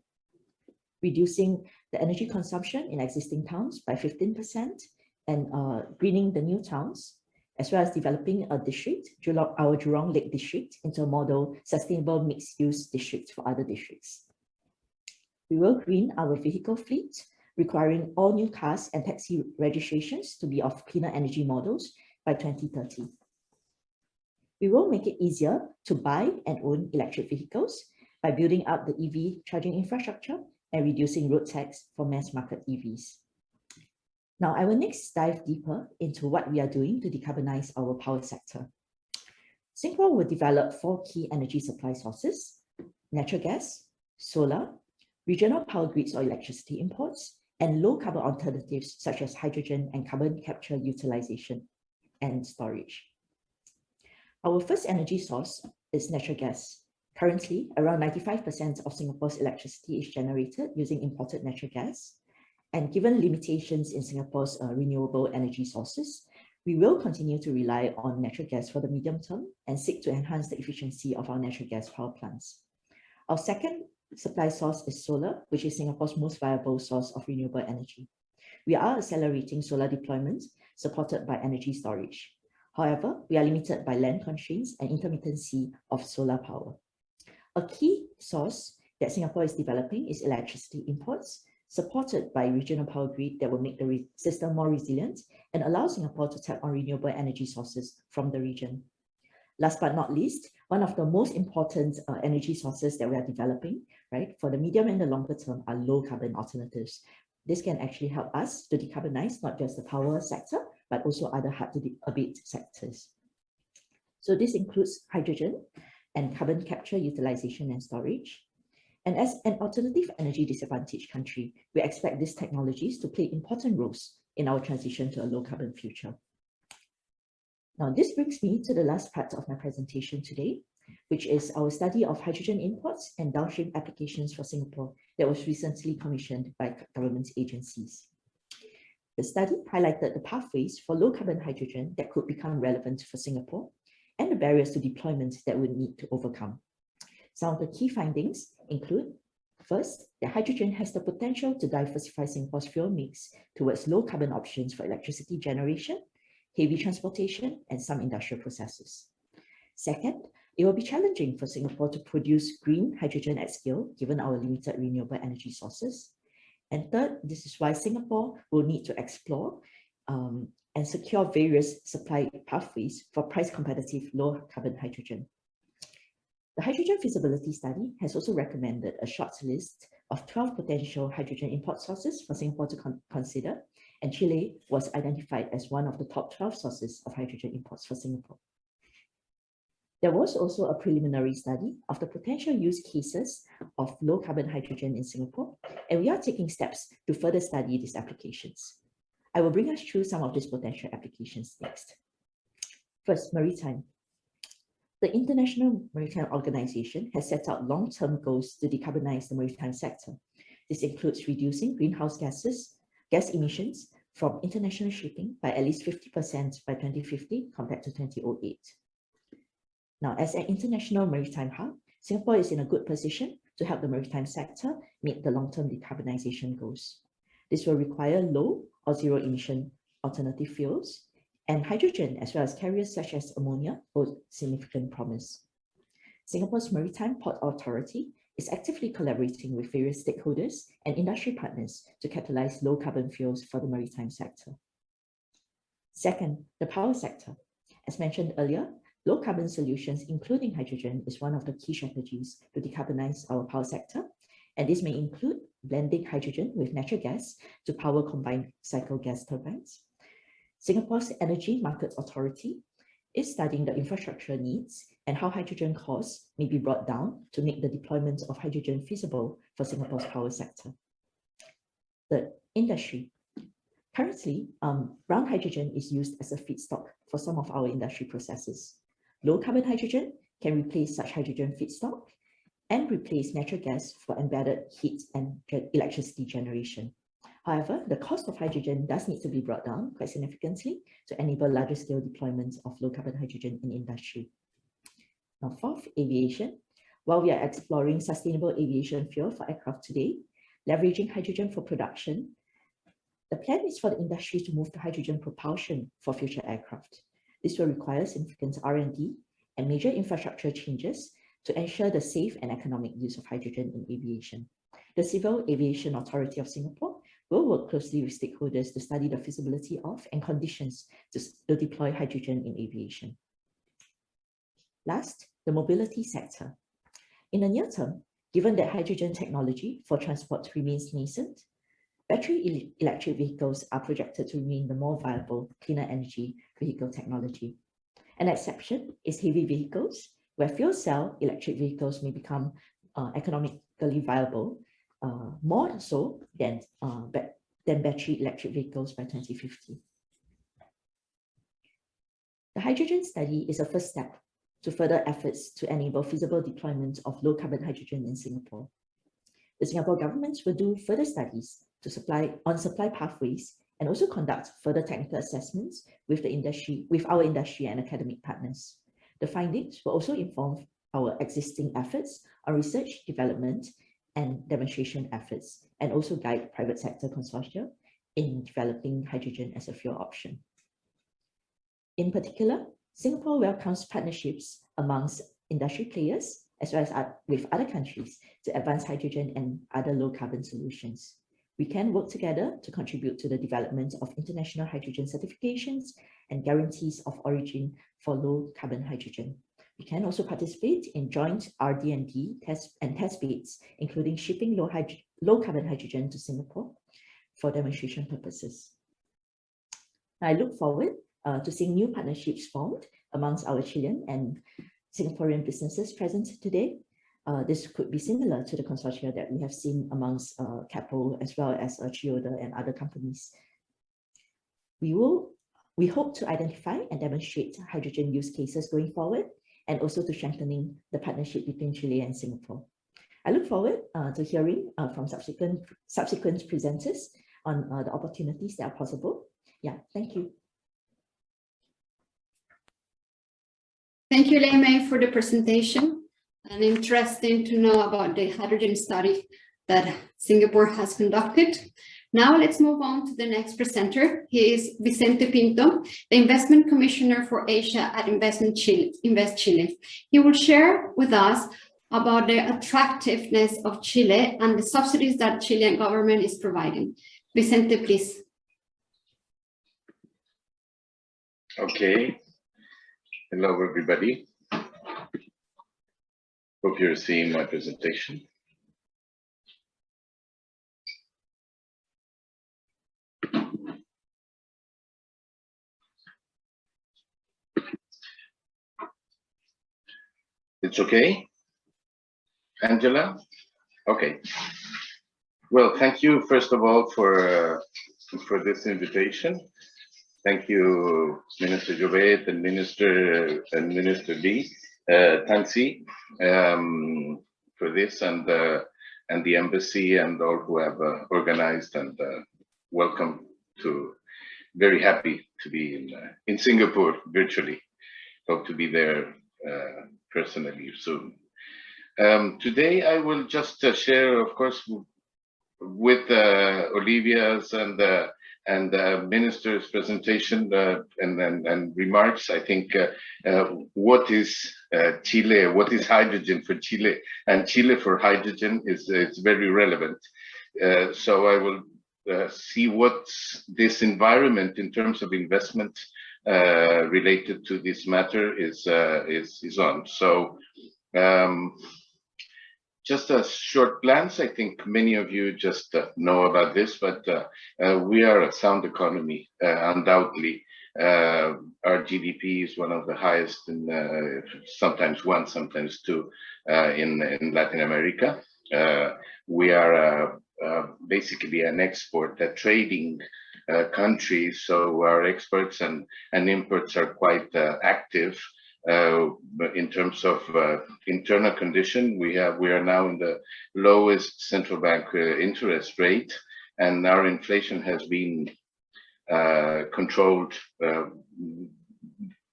S6: reducing the energy consumption in existing towns by 15% and greening the new towns, as well as developing a district, our Jurong Lake district, into a model sustainable mixed-use district for other districts. We will green our vehicle fleet, requiring all new cars and taxi registrations to be of cleaner energy models by 2030. We will make it easier to buy and own electric vehicles by building up the EV charging infrastructure and reducing road tax for mass market EVs. Now, I will next dive deeper into what we are doing to decarbonize our power sector. Singapore will develop 4 key energy supply sources: natural gas, solar, regional power grids or electricity imports, and low carbon alternatives such as hydrogen and carbon capture utilization and storage. Our first energy source is natural gas. Currently, around 95% of Singapore's electricity is generated using imported natural gas. And given limitations in Singapore's renewable energy sources, we will continue to rely on natural gas for the medium term and seek to enhance the efficiency of our natural gas power plants. Our second supply source is solar, which is Singapore's most viable source of renewable energy. We are accelerating solar deployment supported by energy storage. However, we are limited by land constraints and intermittency of solar power. A key source that Singapore is developing is electricity imports, supported by regional power grid that will make the system more resilient and allow Singapore to tap on renewable energy sources from the region. Last but not least, one of the most important energy sources that we are developing, right, for the medium and the longer term are low carbon alternatives. This can actually help us to decarbonize not just the power sector, but also other hard to abate sectors. So this includes hydrogen and carbon capture utilization and storage. And as an alternative energy disadvantaged country, we expect these technologies to play important roles in our transition to a low carbon future. Now, this brings me to the last part of my presentation today, which is our study of hydrogen imports and downstream applications for Singapore that was recently commissioned by government agencies. The study highlighted the pathways for low carbon hydrogen that could become relevant for Singapore and the barriers to deployment that we need to overcome. Some of the key findings include, first, that hydrogen has the potential to diversify Singapore's fuel mix towards low carbon options for electricity generation, heavy transportation, and some industrial processes. Second, it will be challenging for Singapore to produce green hydrogen at scale, given our limited renewable energy sources. And third, this is why Singapore will need to explore and secure various supply pathways for price competitive low carbon hydrogen. The hydrogen feasibility study has also recommended a short list of 12 potential hydrogen import sources for Singapore to consider, and Chile was identified as one of the top 12 sources of hydrogen imports for Singapore. There was also a preliminary study of the potential use cases of low carbon hydrogen in Singapore, and we are taking steps to further study these applications. I will bring us through some of these potential applications next. First, maritime. The International Maritime Organization has set out long-term goals to decarbonize the maritime sector. This includes reducing greenhouse gas emissions from international shipping by at least 50% by 2050 compared to 2008. Now, as an international maritime hub, Singapore is in a good position to help the maritime sector meet the long-term decarbonization goals. This will require low or zero emission alternative fuels, and hydrogen, as well as carriers such as ammonia, hold significant promise. Singapore's Maritime Port Authority is actively collaborating with various stakeholders and industry partners to catalyze low carbon fuels for the maritime sector. Second, the power sector. As mentioned earlier, low carbon solutions, including hydrogen, is one of the key strategies to decarbonize our power sector, and this may include blending hydrogen with natural gas to power combined cycle gas turbines. Singapore's Energy Market Authority is studying the infrastructure needs and how hydrogen costs may be brought down to make the deployment of hydrogen feasible for Singapore's power sector. Third, industry. Currently, brown hydrogen is used as a feedstock for some of our industry processes. Low carbon hydrogen can replace such hydrogen feedstock, and replace natural gas for embedded heat and electricity generation. However, the cost of hydrogen does need to be brought down quite significantly to enable larger scale deployments of low carbon hydrogen in industry. Now, fourth, aviation. While we are exploring sustainable aviation fuel for aircraft today, leveraging hydrogen for production, the plan is for the industry to move to hydrogen propulsion for future aircraft. This will require significant R&D and major infrastructure changes to ensure the safe and economic use of hydrogen in aviation. The Civil Aviation Authority of Singapore will work closely with stakeholders to study the feasibility of and conditions to deploy hydrogen in aviation. Last, the mobility sector. In the near term, given that hydrogen technology for transport remains nascent, battery electric vehicles are projected to remain the more viable, cleaner energy vehicle technology. An exception is heavy vehicles, where fuel cell electric vehicles may become economically viable, more so than battery electric vehicles by 2050. The hydrogen study is a first step to further efforts to enable feasible deployment of low carbon hydrogen in Singapore. The Singapore government will do further studies to supply pathways and also conduct further technical assessments with our industry and academic partners. The findings will also inform our existing efforts on research, development, and demonstration efforts, and also guide private sector consortia in developing hydrogen as a fuel option. In particular, Singapore welcomes partnerships amongst industry players, as well as with other countries, to advance hydrogen and other low carbon solutions. We can work together to contribute to the development of international hydrogen certifications and guarantees of origin for low carbon hydrogen. We can also participate in joint RD&D test beds, including shipping low carbon hydrogen to Singapore for demonstration purposes. I look forward to seeing new partnerships formed amongst our Chilean and Singaporean businesses present today. This could be similar to the consortia that we have seen amongst Capo, as well as Chiyoda and other companies. We hope to identify and demonstrate hydrogen use cases going forward, and also to strengthening the partnership between Chile and Singapore. I look forward to hearing from subsequent presenters on the opportunities that are possible. Yeah, thank you.
S1: Thank you, Lei Mei, for the presentation. And interesting to know about the hydrogen study that Singapore has conducted. Now let's move on to the next presenter. He is Vicente Pinto, the Investment Commissioner for Asia at Invest Chile. He will share with us about the attractiveness of Chile and the subsidies that Chilean government is providing. Vicente, please.
S7: Okay. Hello, everybody. Hope you're seeing my presentation. It's okay, Angela? Okay. Well, thank you, first of all, for this invitation. Thank you, Minister Jovet and Minister Lee, Tansi, for this, and the embassy and all who have organized, and welcome to. Very happy to be in Singapore virtually. Hope to be there personally soon. Today I will just share, of course, with Olivia's and Minister's presentation and remarks. I think what is Chile, what is hydrogen for Chile, and Chile for hydrogen is very relevant. So I will see what this environment in terms of investment related to this matter is on. So just a short glance, I think many of you just know about this, but we are a sound economy, undoubtedly. Our GDP is one of the highest in sometimes one, sometimes two in Latin America. We are basically an export, a trading country, so our exports and imports are quite active. In terms of internal condition, we are now in the lowest central bank interest rate, and our inflation has been controlled,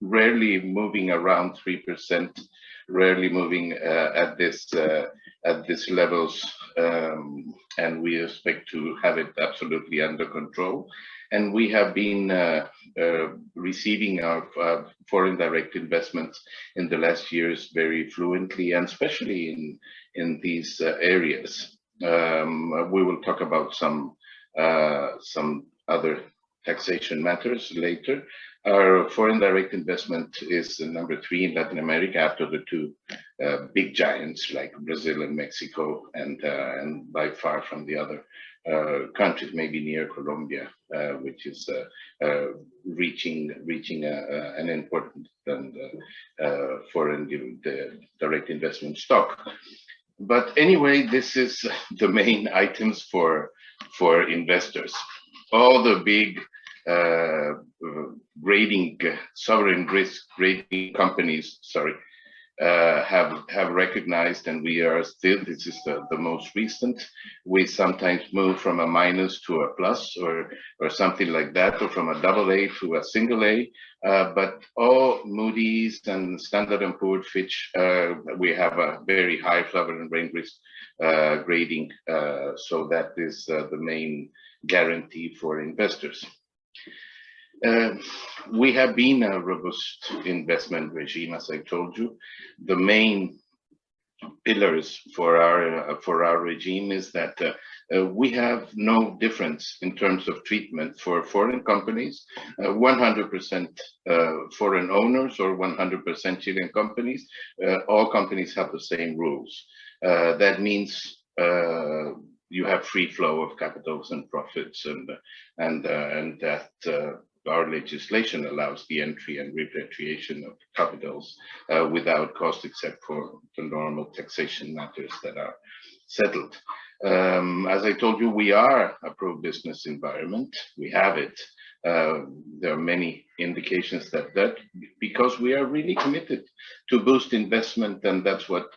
S7: rarely moving around 3%, rarely moving at this levels, and we expect to have it absolutely under control. And we have been receiving our foreign direct investments in the last years very fluently, and especially in these areas. We will talk about some other taxation matters later. Our foreign direct investment is number 3 in Latin America after the 2 big giants like Brazil and Mexico, and by far from the other countries, maybe near Colombia, which is reaching an important foreign direct investment stock. But anyway, this is the main items for investors. All the big sovereign risk rating companies, have recognized, and we are still, this is the most recent, we sometimes move from a minus to a plus or something like that, or from a AA to a single A, but all Moody's and Standard & Poor's, Fitch, we have a very high sovereign risk grading, so that is the main guarantee for investors. We have been a robust investment regime, as I told you. The main pillars for our regime is that we have no difference in terms of treatment for foreign companies, 100% foreign owners or 100% Chilean companies. All companies have the same rules. That means you have free flow of capitals and profits, and that our legislation allows the entry and repatriation of capitals without cost, except for the normal taxation matters that are settled. As I told you, we are a pro-business environment. We have it. There are many indications that because we are really committed to boost investment, and that's what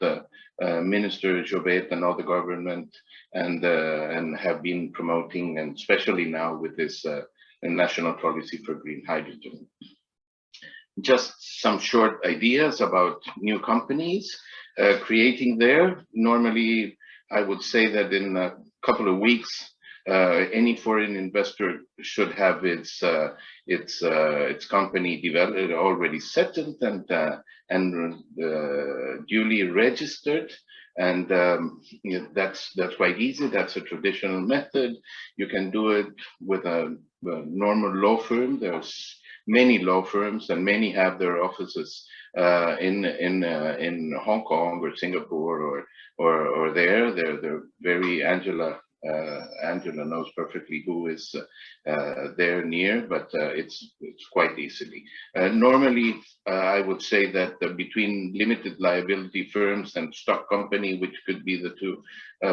S7: Minister Jovet and all the government and have been promoting, and especially now with this national policy for green hydrogen. Just some short ideas about new companies creating there. Normally, I would say that in a couple of weeks, any foreign investor should have its company developed, already settled and duly registered. And that's quite easy. That's a traditional method. You can do it with a normal law firm. There's many law firms, and many have their offices in Hong Kong or Singapore or there. They're very Angela knows perfectly who is there near, but it's quite easily. Normally, I would say that between limited liability firms and stock company, which could be the 2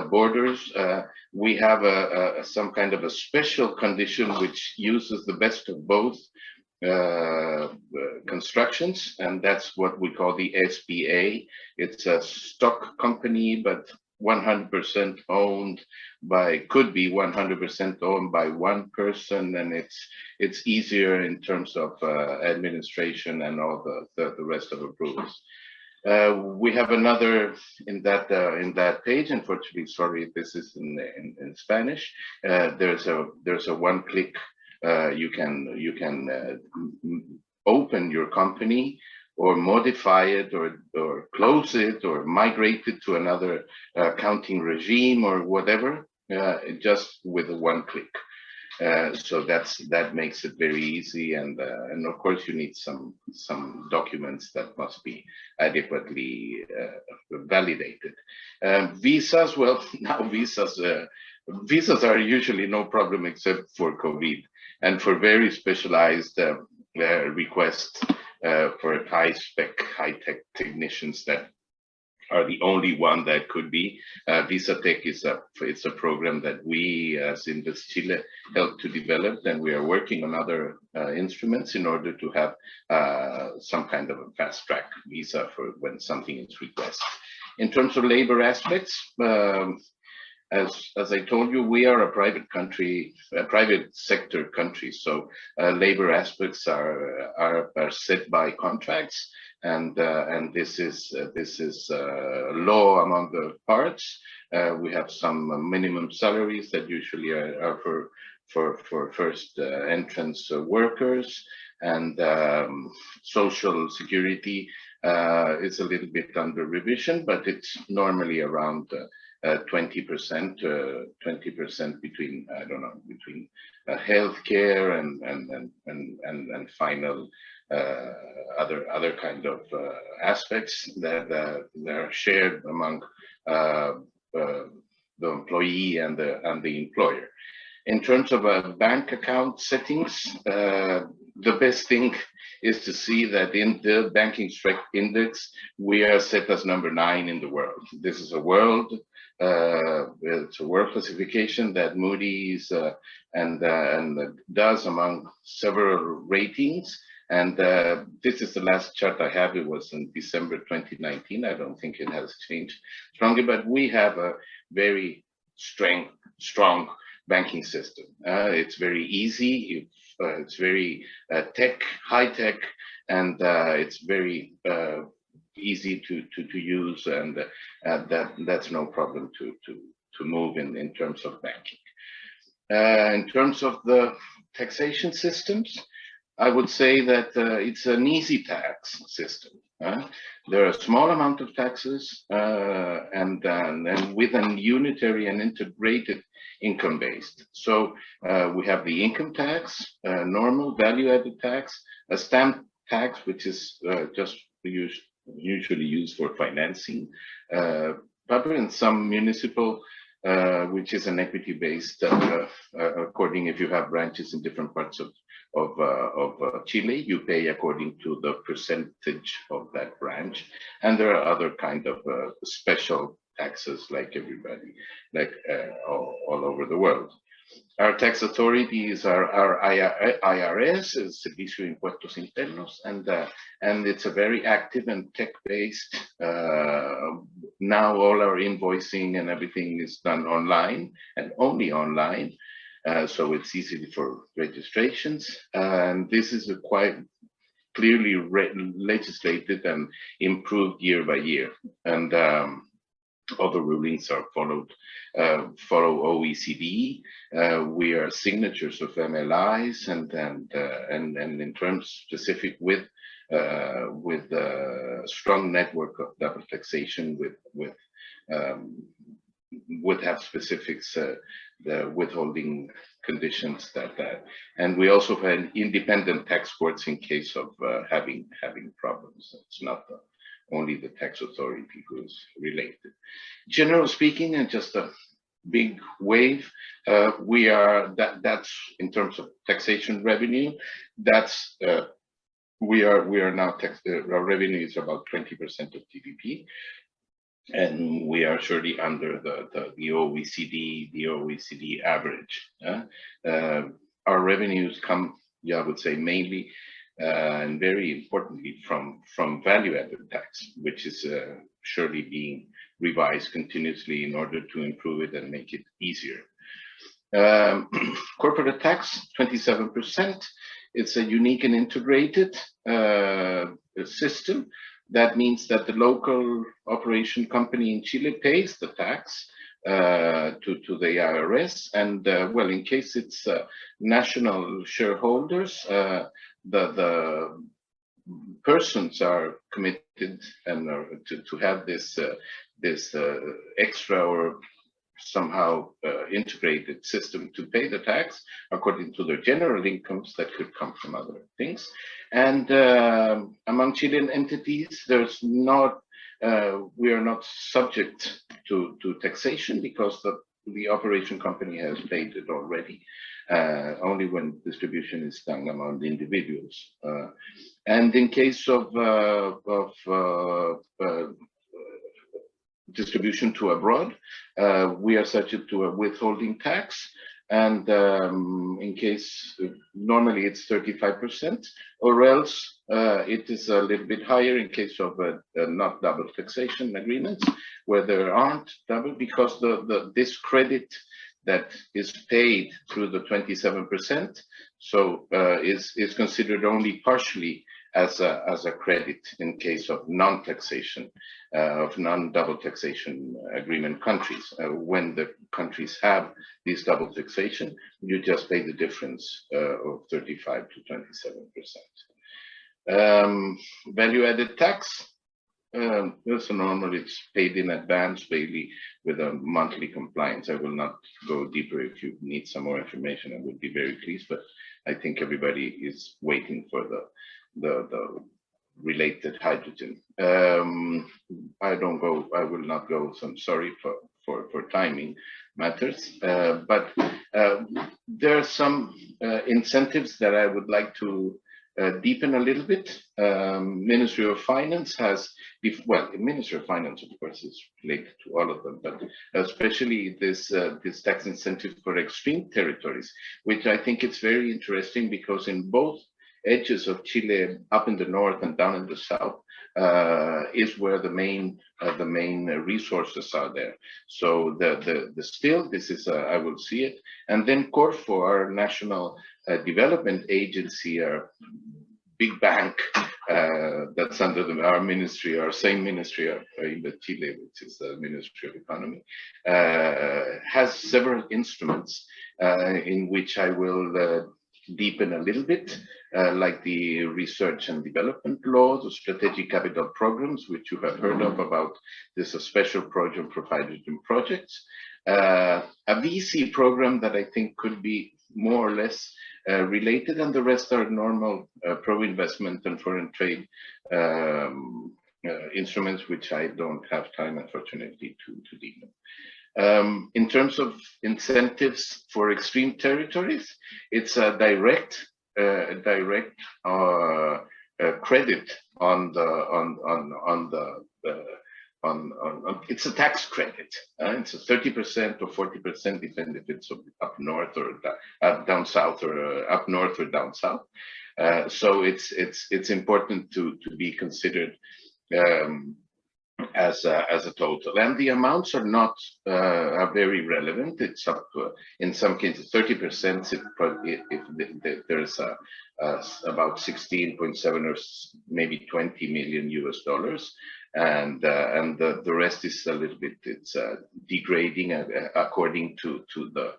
S7: borders, we have some kind of a special condition which uses the best of both constructions, and that's what we call the SPA. It's a stock company, but 100% owned by, could be 100% owned by one person, and it's easier in terms of administration and all the rest of approvals. We have another in that page. Unfortunately, sorry, this is in Spanish. There's a one-click. You can open your company, or modify it, or close it, or migrate it to another accounting regime, or whatever, just with a one click. So that makes it very easy, and of course you need some documents that must be adequately validated. Visas, well, now visas are usually no problem except for COVID, and for very specialized requests for high-spec, high-tech technicians that are the only one that could be. VisaTech is it's a program that we as Invest Chile helped to develop, and we are working on other instruments in order to have some kind of a fast track visa for when something is requested. In terms of labor aspects, as I told you, we are a private country, a private sector country, so labor aspects are set by contracts, and this is law among the parts. We have some minimum salaries that usually are for first entrance workers, and social security is a little bit under revision, but it's normally around 20% between, I don't know, between healthcare and final other kind of aspects that are shared among the employee and the employer. In terms of bank account settings, the best thing is to see that in the banking strength index, we are set as number 9 in the world. This is a world, it's a world classification that Moody's and does among several ratings. And this is the last chart I have. It was in December 2019. I don't think it has changed strongly, but we have a very strong banking system. It's very easy. It's very high tech, and it's very easy to use, and that's no problem to move in terms of banking. In terms of the taxation systems, I would say that it's an easy tax system. There are a small amount of taxes, and with an unitary and integrated income based. So we have the income tax, normal value-added tax, a stamp tax, which is just usually used for financing, but in some municipal, which is an equity-based, according if you have branches in different parts of Chile, you pay according to the percentage of that branch. And there are other kind of special taxes like everybody, like all over the world. Our tax authorities are our IRS, is Servicio de Impuestos Internos, and it's a very active and tech-based. Now all our invoicing and everything is done online and only online, so it's easy for registrations. And this is a quite clearly legislated and improved year by year, and all the rulings are follow OECD. We are signatures of MLIs, and in terms specific with strong network of double taxation would have specifics, the withholding conditions and we also have independent tax courts in case of having problems. It's not only the tax authority who is related. Generally speaking, and just a big wave, we are that's in terms of taxation revenue. That's we are now our revenue is about 20% of GDP, and we are surely under the OECD average. Our revenues come, I would say, mainly and very importantly from value-added tax, which is surely being revised continuously in order to improve it and make it easier. Corporate tax, 27%. It's a unique and integrated system. That means that the local operation company in Chile pays the tax to the IRS, and well, in case it's national shareholders, the persons are committed and to have this extra or somehow integrated system to pay the tax according to their general incomes that could come from other things. And among Chilean entities, there's not we are not subject to taxation because the operation company has paid it already, only when distribution is done among the individuals. And in case of distribution to abroad, we are subject to a withholding tax. And in case, normally it's 35%, or else it is a little bit higher in case of not double taxation agreements, where there aren't double, because this credit that is paid through the 27%, so is considered only partially as a credit in case of non-taxation, of non-double taxation agreement countries. When the countries have this double taxation, you just pay the difference of 35 to 27%. Value-added tax, so normally it's paid in advance, daily, with a monthly compliance. I will not go deeper. If you need some more information, I would be very pleased, but I think everybody is waiting for the related hydrogen. I will not go, so I'm sorry for timing matters, but there are some incentives that I would like to deepen a little bit. Ministry of Finance has, well, the Ministry of Finance, of course, is related to all of them, but especially this tax incentive for extreme territories, which I think it's very interesting, because in both edges of Chile, up in the north and down in the south, is where the main resources are there. So still, this is I will see it, and then Corfo, our national development agency, our big bank that's under our ministry, our same ministry in Chile, which is the Ministry of Economy, has several instruments in which I will deepen a little bit, like the research and development law, the strategic capital programs, which you have heard of, about this a special program for hydrogen projects, a VC program that I think could be more or less related, and the rest are normal pro-investment and foreign trade instruments, which I don't have time, unfortunately, to deepen. In terms of incentives for extreme territories, it's a direct credit on it's a tax credit. It's a 30% or 40%, depending if it's up north or down south, or up north or down south. So it's important to be considered as a total, and the amounts are not are very relevant. It's up to, in some cases, 30%. If there's about 16.7 or maybe 20 million US dollars, and the rest is a little bit, it's degrading according to the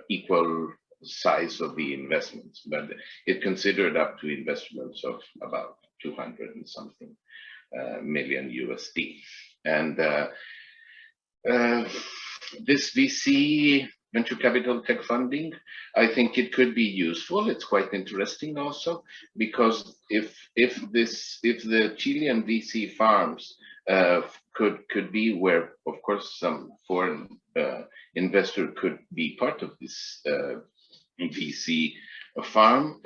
S7: equal size of the investments, but it considered up to investments of about 200 and something million USD. And this VC, venture capital tech funding, I think it could be useful. It's quite interesting also, because if the Chilean VC farms could be where, of course, some foreign investor could be part of this VC farm.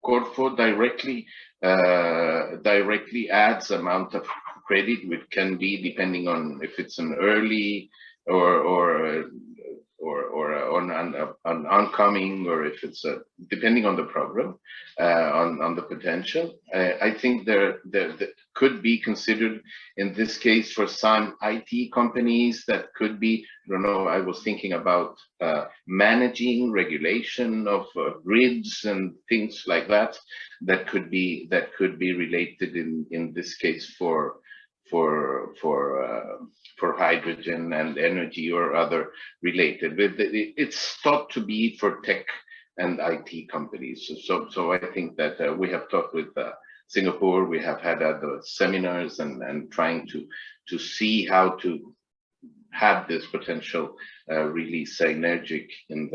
S7: Corfo directly adds amount of credit, which can be depending on if it's an early or an oncoming, or if it's depending on the program, on the potential. I think there could be considered in this case for some IT companies that could be, I don't know, I was thinking about managing regulation of grids and things like that, that could be related in this case for hydrogen and energy or other related. It's thought to be for tech and IT companies. So I think that we have talked with Singapore. We have had other seminars and trying to see how to have this potential really synergic in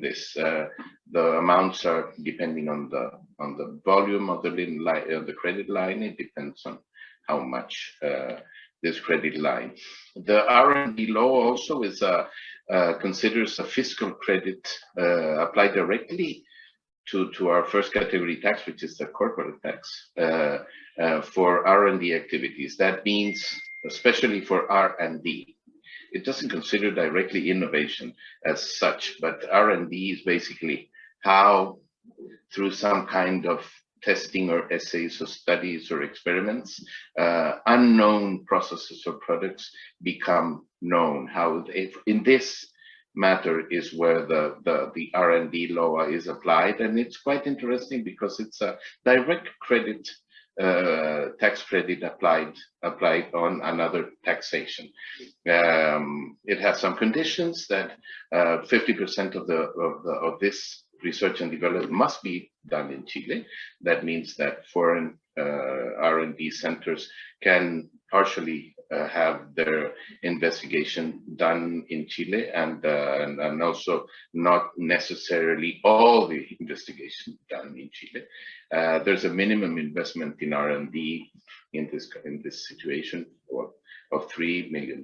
S7: this. The amounts are depending on the volume of the credit line. It depends on how much this credit line. The R&D law also is considers a fiscal credit applied directly to our first category tax, which is the corporate tax, for R&D activities. That means, especially for R&D, it doesn't consider directly innovation as such, but R&D is basically how, through some kind of testing or essays or studies or experiments, unknown processes or products become known. How, in this matter, is where the R&D law is applied, and it's quite interesting because it's a direct credit, tax credit applied on another taxation. It has some conditions that 50% of this research and development must be done in Chile. That means that foreign R&D centers can partially have their investigation done in Chile, and also not necessarily all the investigation done in Chile. There's a minimum investment in R&D in this situation of $3 million,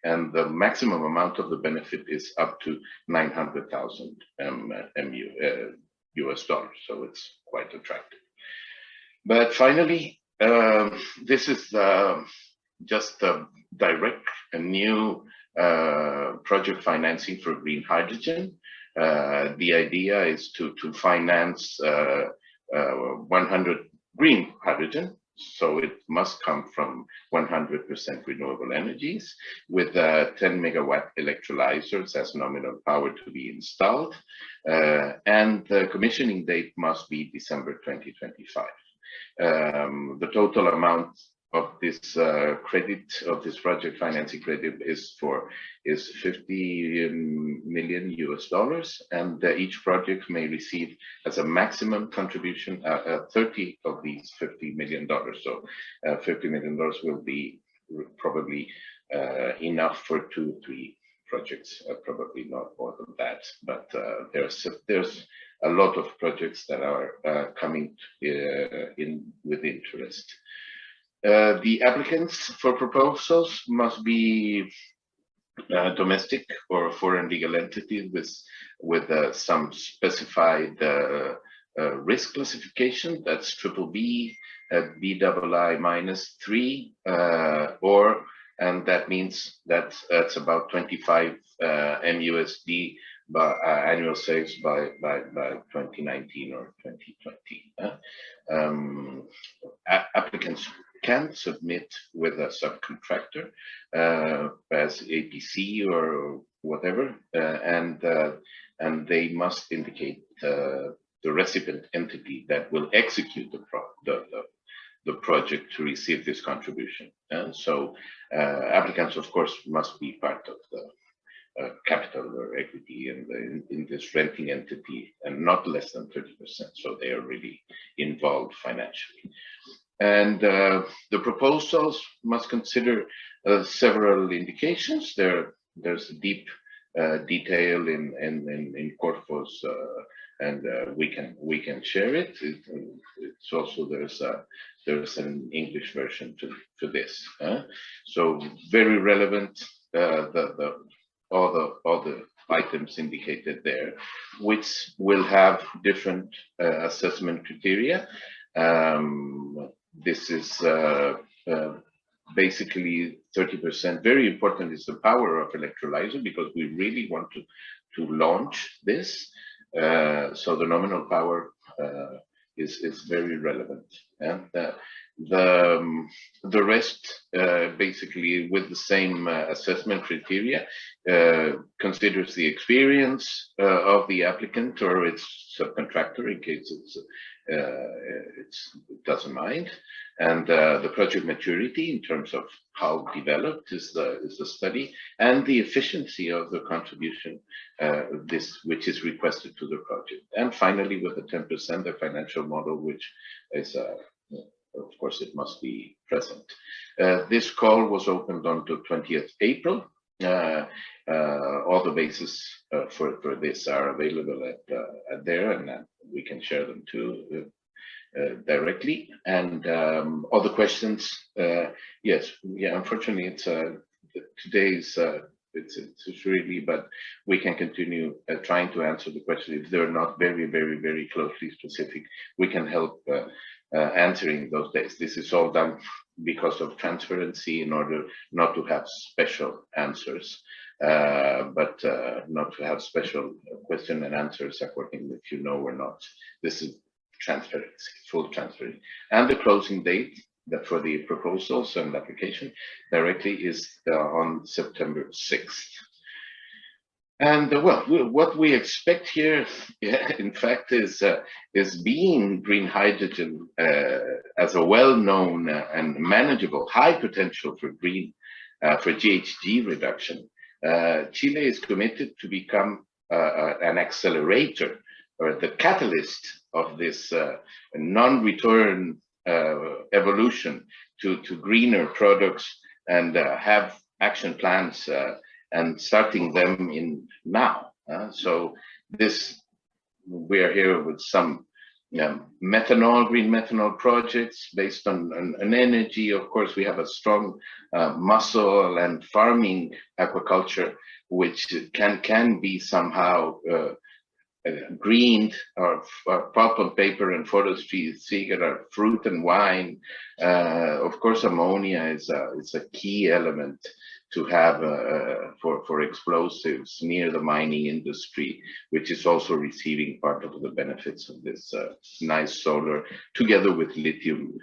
S7: and the maximum amount of the benefit is up to 900,000 US dollars. So it's quite attractive. But finally, this is just a direct and new project financing for green hydrogen. The idea is to finance 100 green hydrogen. So it must come from 100% renewable energies, with 10 megawatt electrolyzers as nominal power to be installed. And the commissioning date must be December 2025. The total amount of this credit, of this project financing credit, is $50 million US dollars, and each project may receive as a maximum contribution 30 of these $50 million. So $50 million will be probably enough for 2-3 projects, probably not more than that. But there's a lot of projects that are coming in with interest. The applicants for proposals must be domestic or foreign legal entities with some specified risk classification. That's BBB, Bii-3, and that means that's about 25 MUSD annual sales by 2019 or 2020. Applicants can submit with a subcontractor as APC or whatever, and they must indicate the recipient entity that will execute the project to receive this contribution. And so applicants, of course, must be part of the capital or equity in this renting entity, and not less than 30%. So they are really involved financially. And the proposals must consider several indications. There's deep detail in Corfo's, and we can share it. It's also there's an English version to this. So very relevant. All the items indicated there, which will have different assessment criteria. This is basically 30%. Very important is the power of electrolyzer, because we really want to launch this. So the nominal power is very relevant. And the rest, basically with the same assessment criteria, considers the experience of the applicant or its subcontractor, in case it doesn't mind, and the project maturity in terms of how developed is the study, and the efficiency of the contribution which is requested to the project. And finally, with the 10%, the financial model, which is of course, it must be present. This call was opened on the 20th April. All the bases for this are available at there, and we can share them too directly. And all the questions, yes, yeah. Unfortunately, it's today's it's really, but we can continue trying to answer the question. If they're not very, very, very closely specific, we can help answering those dates. This is all done because of transparency in order not to have special answers, but not to have special question and answers according if you know or not. This is transparency, full transparency. And the closing date that for the proposals and application directly is on September 6th. And well, what we expect here, in fact, is being green hydrogen as a well-known and manageable, high potential for green, for GHG reduction. Chile is committed to become an accelerator or the catalyst of this non-return evolution to greener products, and have action plans and starting them in now. So we are here with some methanol, green methanol projects based on an energy. Of course, we have a strong muscle and farming aquaculture, which can be somehow greened, or pulp and paper and forestry, cigarette, fruit and wine. Of course, ammonia is a key element to have for explosives near the mining industry, which is also receiving part of the benefits of this nice solar, together with lithium,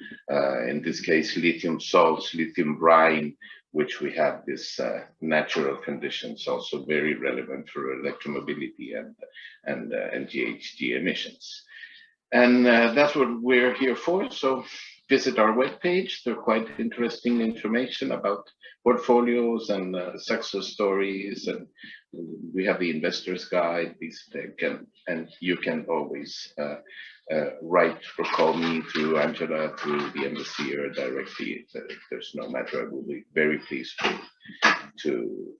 S7: in this case, lithium salts, lithium brine, which we have this natural conditions also very relevant for electromobility and GHG emissions. And that's what we're here for. So visit our webpage. There's quite interesting information about portfolios and success stories. And we have the investor's guide, and you can always write or call me through Angela, through the embassy, or directly. There's no matter. I will be very pleased to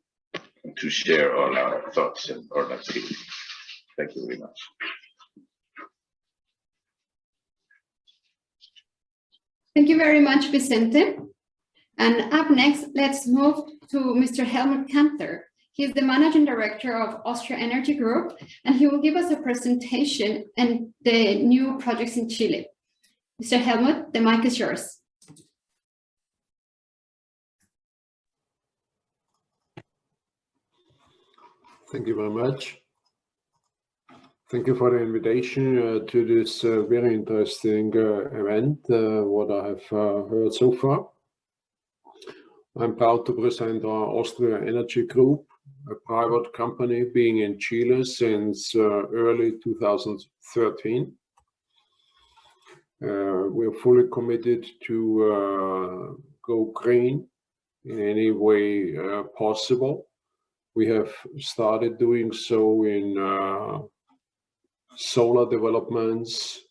S7: share all our thoughts and our activities. Thank you very much.
S1: Thank you very much, Vicente. And up next, let's move to Mr. Helmut Kanter. He's the Managing Director of Austria Energy Group, and he will give us a presentation on the new projects in Chile. Mr. Helmut, the mic is yours.
S8: Thank you very much. Thank you for the invitation to this very interesting event, what I have heard so far. I'm proud to present our Austria Energy Group, a private company being in Chile since early 2013. We're fully committed to go green in any way possible. We have started doing so in solar developments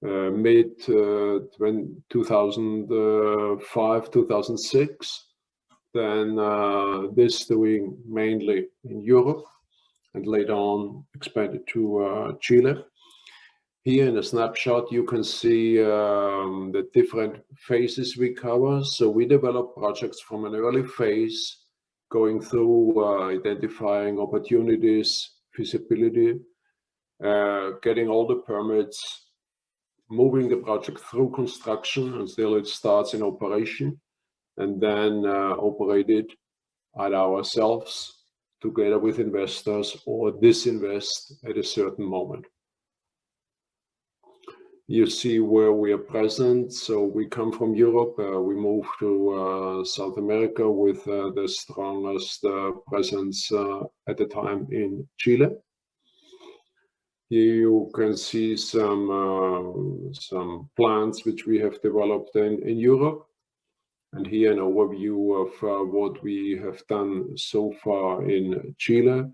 S8: mid 2005, 2006. Then this doing mainly in Europe, and later on expanded to Chile. Here in a snapshot, you can see the different phases we cover. So we develop projects from an early phase, going through identifying opportunities, feasibility, getting all the permits, moving the project through construction until it starts in operation, and then operate it at ourselves together with investors or disinvest at a certain moment. You see where we are present. So we come from Europe, we moved to South America with the strongest presence at the time in Chile. Here you can see some plants which we have developed in Europe. And here an overview of what we have done so far in Chile.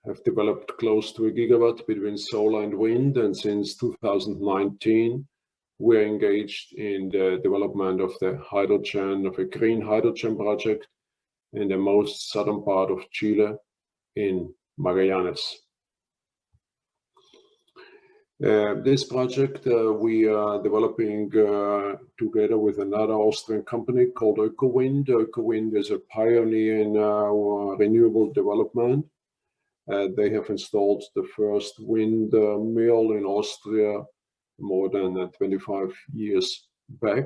S8: Have developed close to 1 gigawatt between solar and wind, and since 2019 we're engaged in the development of the hydrogen, of a green hydrogen project in the most southern part of Chile in Magallanes. This project we are developing together with another Austrian company called EcoWind. EcoWind is a pioneer in renewable development. They have installed the first wind mill in Austria more than 25 years back.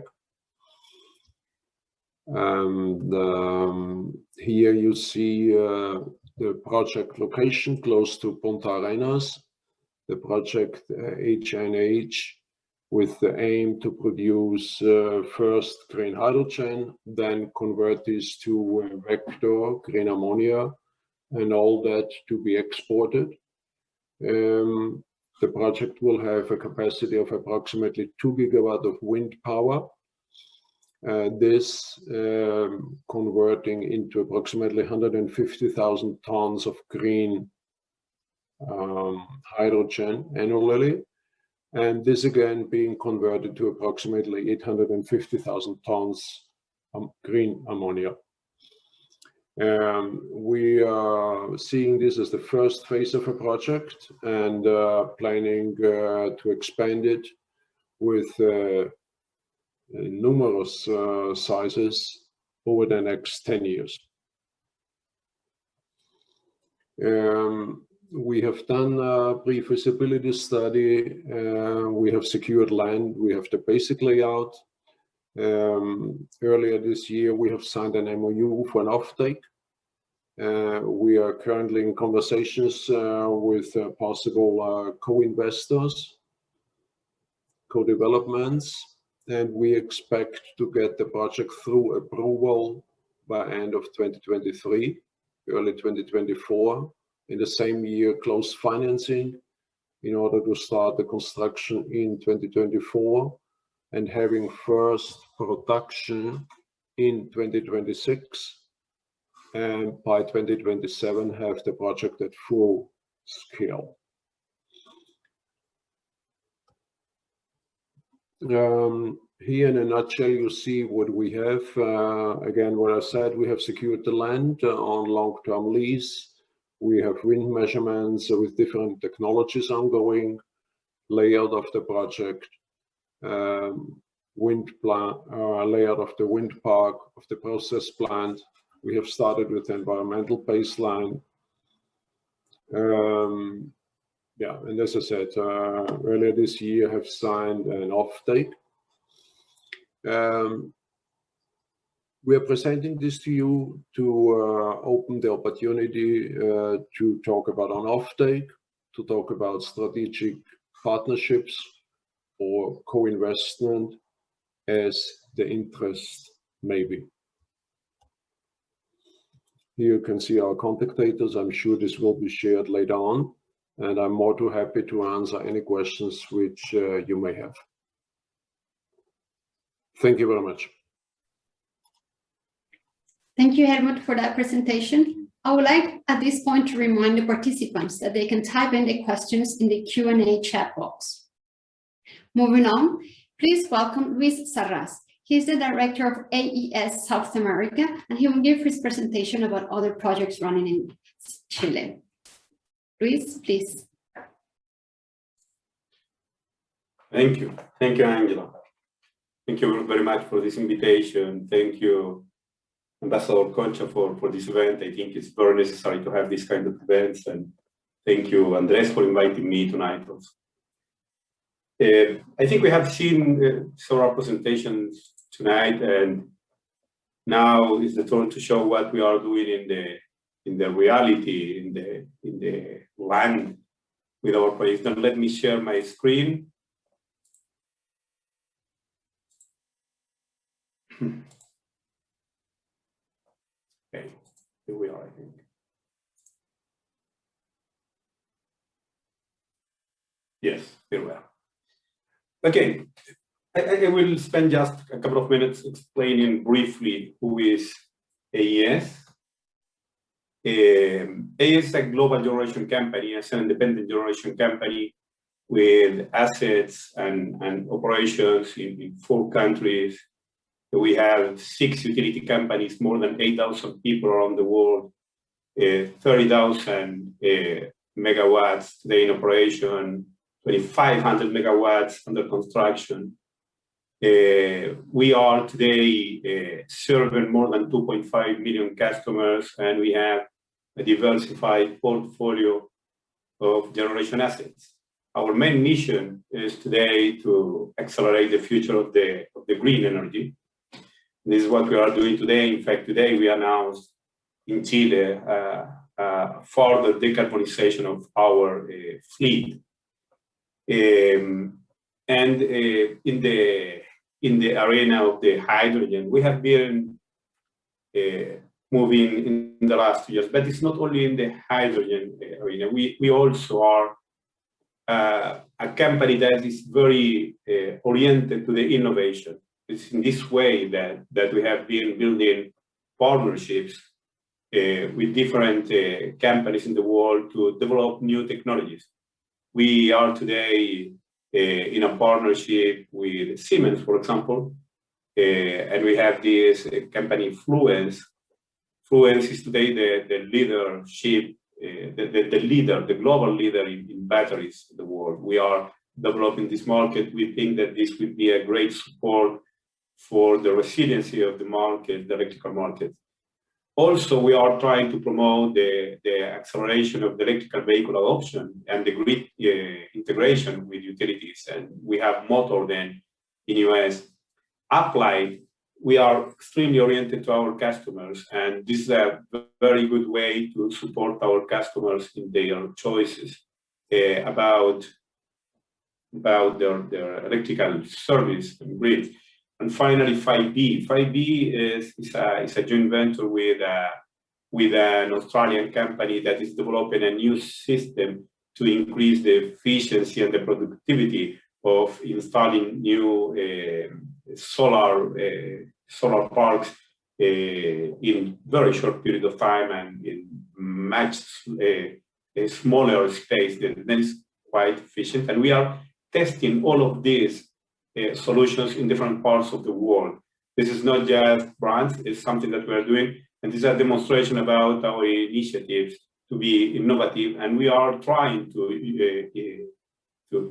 S8: And here you see the project location close to Punta Arenas. The project HNH with the aim to produce first green hydrogen, then convert this to vector green ammonia, and all that to be exported. The project will have a capacity of approximately 2 gigawatts of wind power. This converting into approximately 150,000 tons of green hydrogen annually, and this again being converted to approximately 850,000 tons of green ammonia. We are seeing this as the first phase of a project and planning to expand it with numerous sizes over the next 10 years. We have done a pre-feasibility study. We have secured land. We have the basic layout. Earlier this year, we have signed an MOU for an offtake. We are currently in conversations with possible co-investors, co-developments, and we expect to get the project through approval by end of 2023, early 2024. In the same year, close financing in order to start the construction in 2024 and having first production in 2026, and by 2027 have the project at full scale. Here in a nutshell, you see what we have. Again, what I said, we have secured the land on long-term lease. We have wind measurements with different technologies ongoing, layout of the project, wind plant, layout of the wind park, of the process plant. We have started with the environmental baseline. Yeah, and as I said, earlier this year have signed an offtake. We are presenting this to you to open the opportunity to talk about an offtake, to talk about strategic partnerships or co-investment as the interest may be. Here you can see our contact details. I'm sure this will be shared later on, and I'm more than happy to answer any questions which you may have. Thank you very much.
S1: Thank you, Helmut, for that presentation. I would like at this point to remind the participants that they can type in their questions in the Q&A chat box. Moving on, please welcome Luis Sarraz. He is the Director of AES South America, and he will give his presentation about other projects running in Chile. Luis, please.
S9: Thank you. Thank you, Angela. Thank you very much for this invitation. Thank you, Ambassador Concha, for this event. I think it's very necessary to have this kind of events, and thank you, Andres, for inviting me tonight also. I think we have seen several presentations tonight, and now is the turn to show what we are doing in the reality, in the land with our projects. Now let me share my screen. Okay, here we are, I think. Yes, here we are. Okay, I will spend just a couple of minutes explaining briefly who is AES. AES is a global generation company, it's an independent generation company with assets and operations in 4 countries. We have 6 utility companies, more than 8,000 people around the world, 30,000 megawatts today in operation, 2,500 megawatts under construction. We are today serving more than 2.5 million customers, and we have a diversified portfolio of generation assets. Our main mission is today to accelerate the future of the green energy. This is what we are doing today. In fact, today we announced in Chile further decarbonization of our fleet. And in the arena of the hydrogen, we have been moving in the last 2 years, but it's not only in the hydrogen arena. We also are a company that is very oriented to the innovation. It's in this way that we have been building partnerships with different companies in the world to develop new technologies. We are today in a partnership with Siemens, for example, and we have this company Fluence. Fluence is today the leadership, the global leader in batteries in the world. We are developing this market. We think that this will be a great support for the resiliency of the market, the electrical market. Also, we are trying to promote the acceleration of the electrical vehicle adoption and the grid integration with utilities. And we have Motor then in US. Applied, we are extremely oriented to our customers, and this is a very good way to support our customers in their choices about their electrical service and grid. And finally, 5B. 5B is a joint venture with an Australian company that is developing a new system to increase the efficiency and the productivity of installing new solar parks in very short period of time and in much smaller space. That is quite efficient. And we are testing all of these solutions in different parts of the world. This is not just brands, it's something that we are doing. And this is a demonstration about our initiatives to be innovative. And we are trying to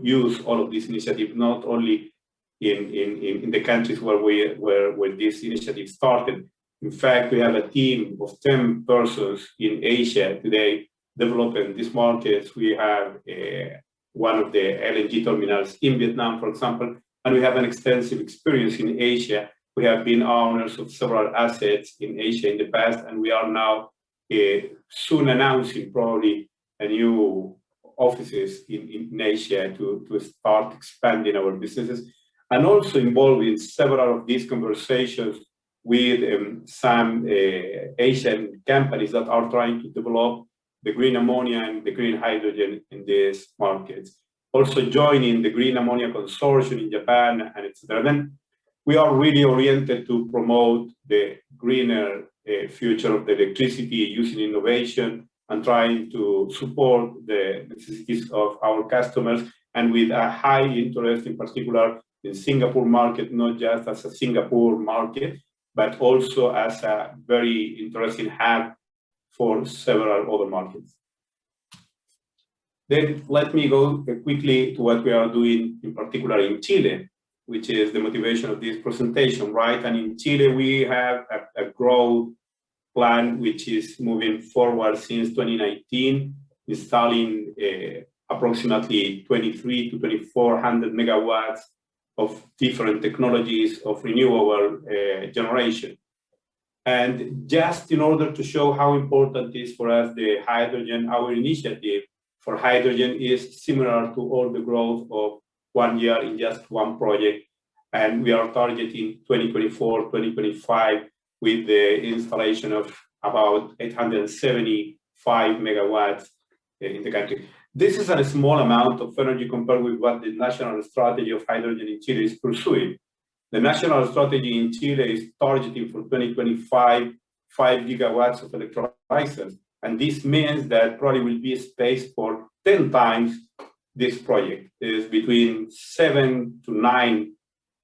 S9: use all of these initiatives, not only in the countries where this initiative started. In fact, we have a team of 10 persons in Asia today developing these markets. We have one of the LNG terminals in Vietnam, for example, and we have an extensive experience in Asia. We have been owners of several assets in Asia in the past, and we are now soon announcing probably a new offices in Asia to start expanding our businesses, and also involved in several of these conversations with some Asian companies that are trying to develop the green ammonia and the green hydrogen in these markets. Also joining the Green Ammonia Consortium in Japan and etc. Then we are really oriented to promote the greener future of the electricity using innovation and trying to support the necessities of our customers, and with a high interest in particular in Singapore market, not just as a Singapore market, but also as a very interesting hub for several other markets. Then let me go quickly to what we are doing in particular in Chile, which is the motivation of this presentation, right? And in Chile, we have a growth plan which is moving forward since 2019, installing approximately 2,300 to 2,400 megawatts of different technologies of renewable generation. And just in order to show how important it is for us, the hydrogen, our initiative for hydrogen is similar to all the growth of 1 year in just one project. And we are targeting 2024, 2025 with the installation of about 875 megawatts in the country. This is a small amount of energy compared with what the national strategy of hydrogen in Chile is pursuing. The national strategy in Chile is targeting for 2025, 5 gigawatts of electrolyzers. And this means that probably will be a space for 10 times this project. Is between 7 to 9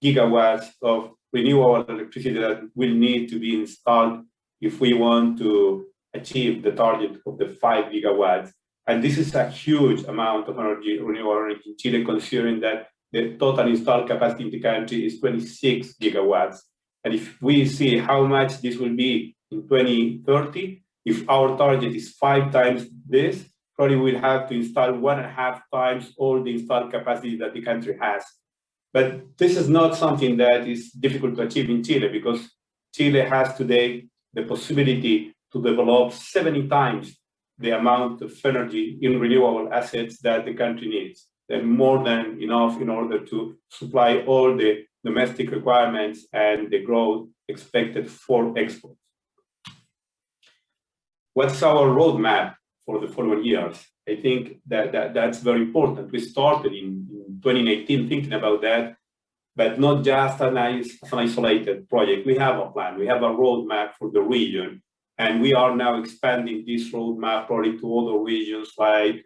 S9: gigawatts of renewable electricity that will need to be installed if we want to achieve the target of the 5 gigawatts. And this is a huge amount of energy, renewable energy in Chile, considering that the total installed capacity in the country is 26 gigawatts. And if we see how much this will be in 2030, if our target is 5 times this, probably we'll have to install 1.5 times all the installed capacity that the country has. But this is not something that is difficult to achieve in Chile, because Chile has today the possibility to develop 70 times the amount of energy in renewable assets that the country needs. And more than enough in order to supply all the domestic requirements and the growth expected for exports. What's our roadmap for the following years? I think that's very important. We started in 2018 thinking about that, but not just an isolated project. We have a plan, we have a roadmap for the region, and we are now expanding this roadmap probably to other regions like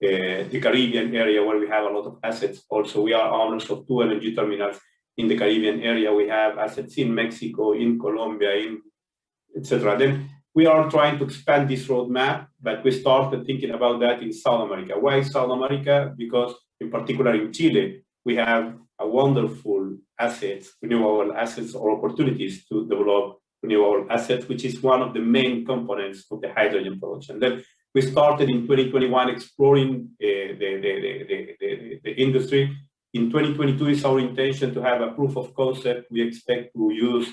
S9: the Caribbean area, where we have a lot of assets. Also, we are owners of 2 LNG terminals in the Caribbean area. We have assets in Mexico, in Colombia, in etc. Then we are trying to expand this roadmap, but we started thinking about that in South America. Why South America? Because in particular in Chile, we have a wonderful assets, renewable assets, or opportunities to develop renewable assets, which is one of the main components of the hydrogen production. Then we started in 2021 exploring the industry. In 2022 is our intention to have a proof of concept. We expect to use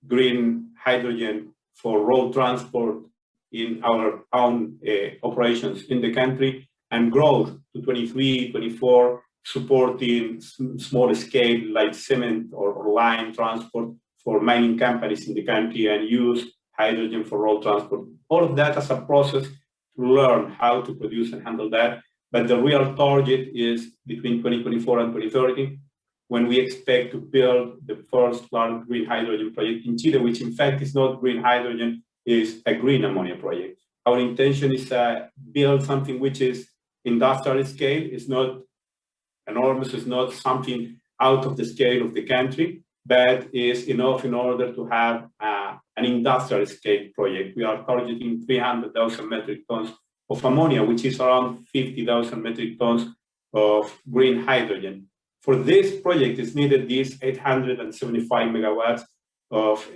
S9: green hydrogen for road transport in our own operations in the country, and growth to 23, 24, supporting small scale like cement or lime transport for mining companies in the country, and use hydrogen for road transport. All of that as a process to learn how to produce and handle that. But the real target is between 2024 and 2030, when we expect to build the first large green hydrogen project in Chile, which in fact is not green hydrogen, is a green ammonia project. Our intention is to build something which is industrial scale. It's not enormous, it's not something out of the scale of the country, but is enough in order to have an industrial scale project. We are targeting 300,000 metric tons of ammonia, which is around 50,000 metric tons of green hydrogen. For this project, it's needed these 875 megawatts of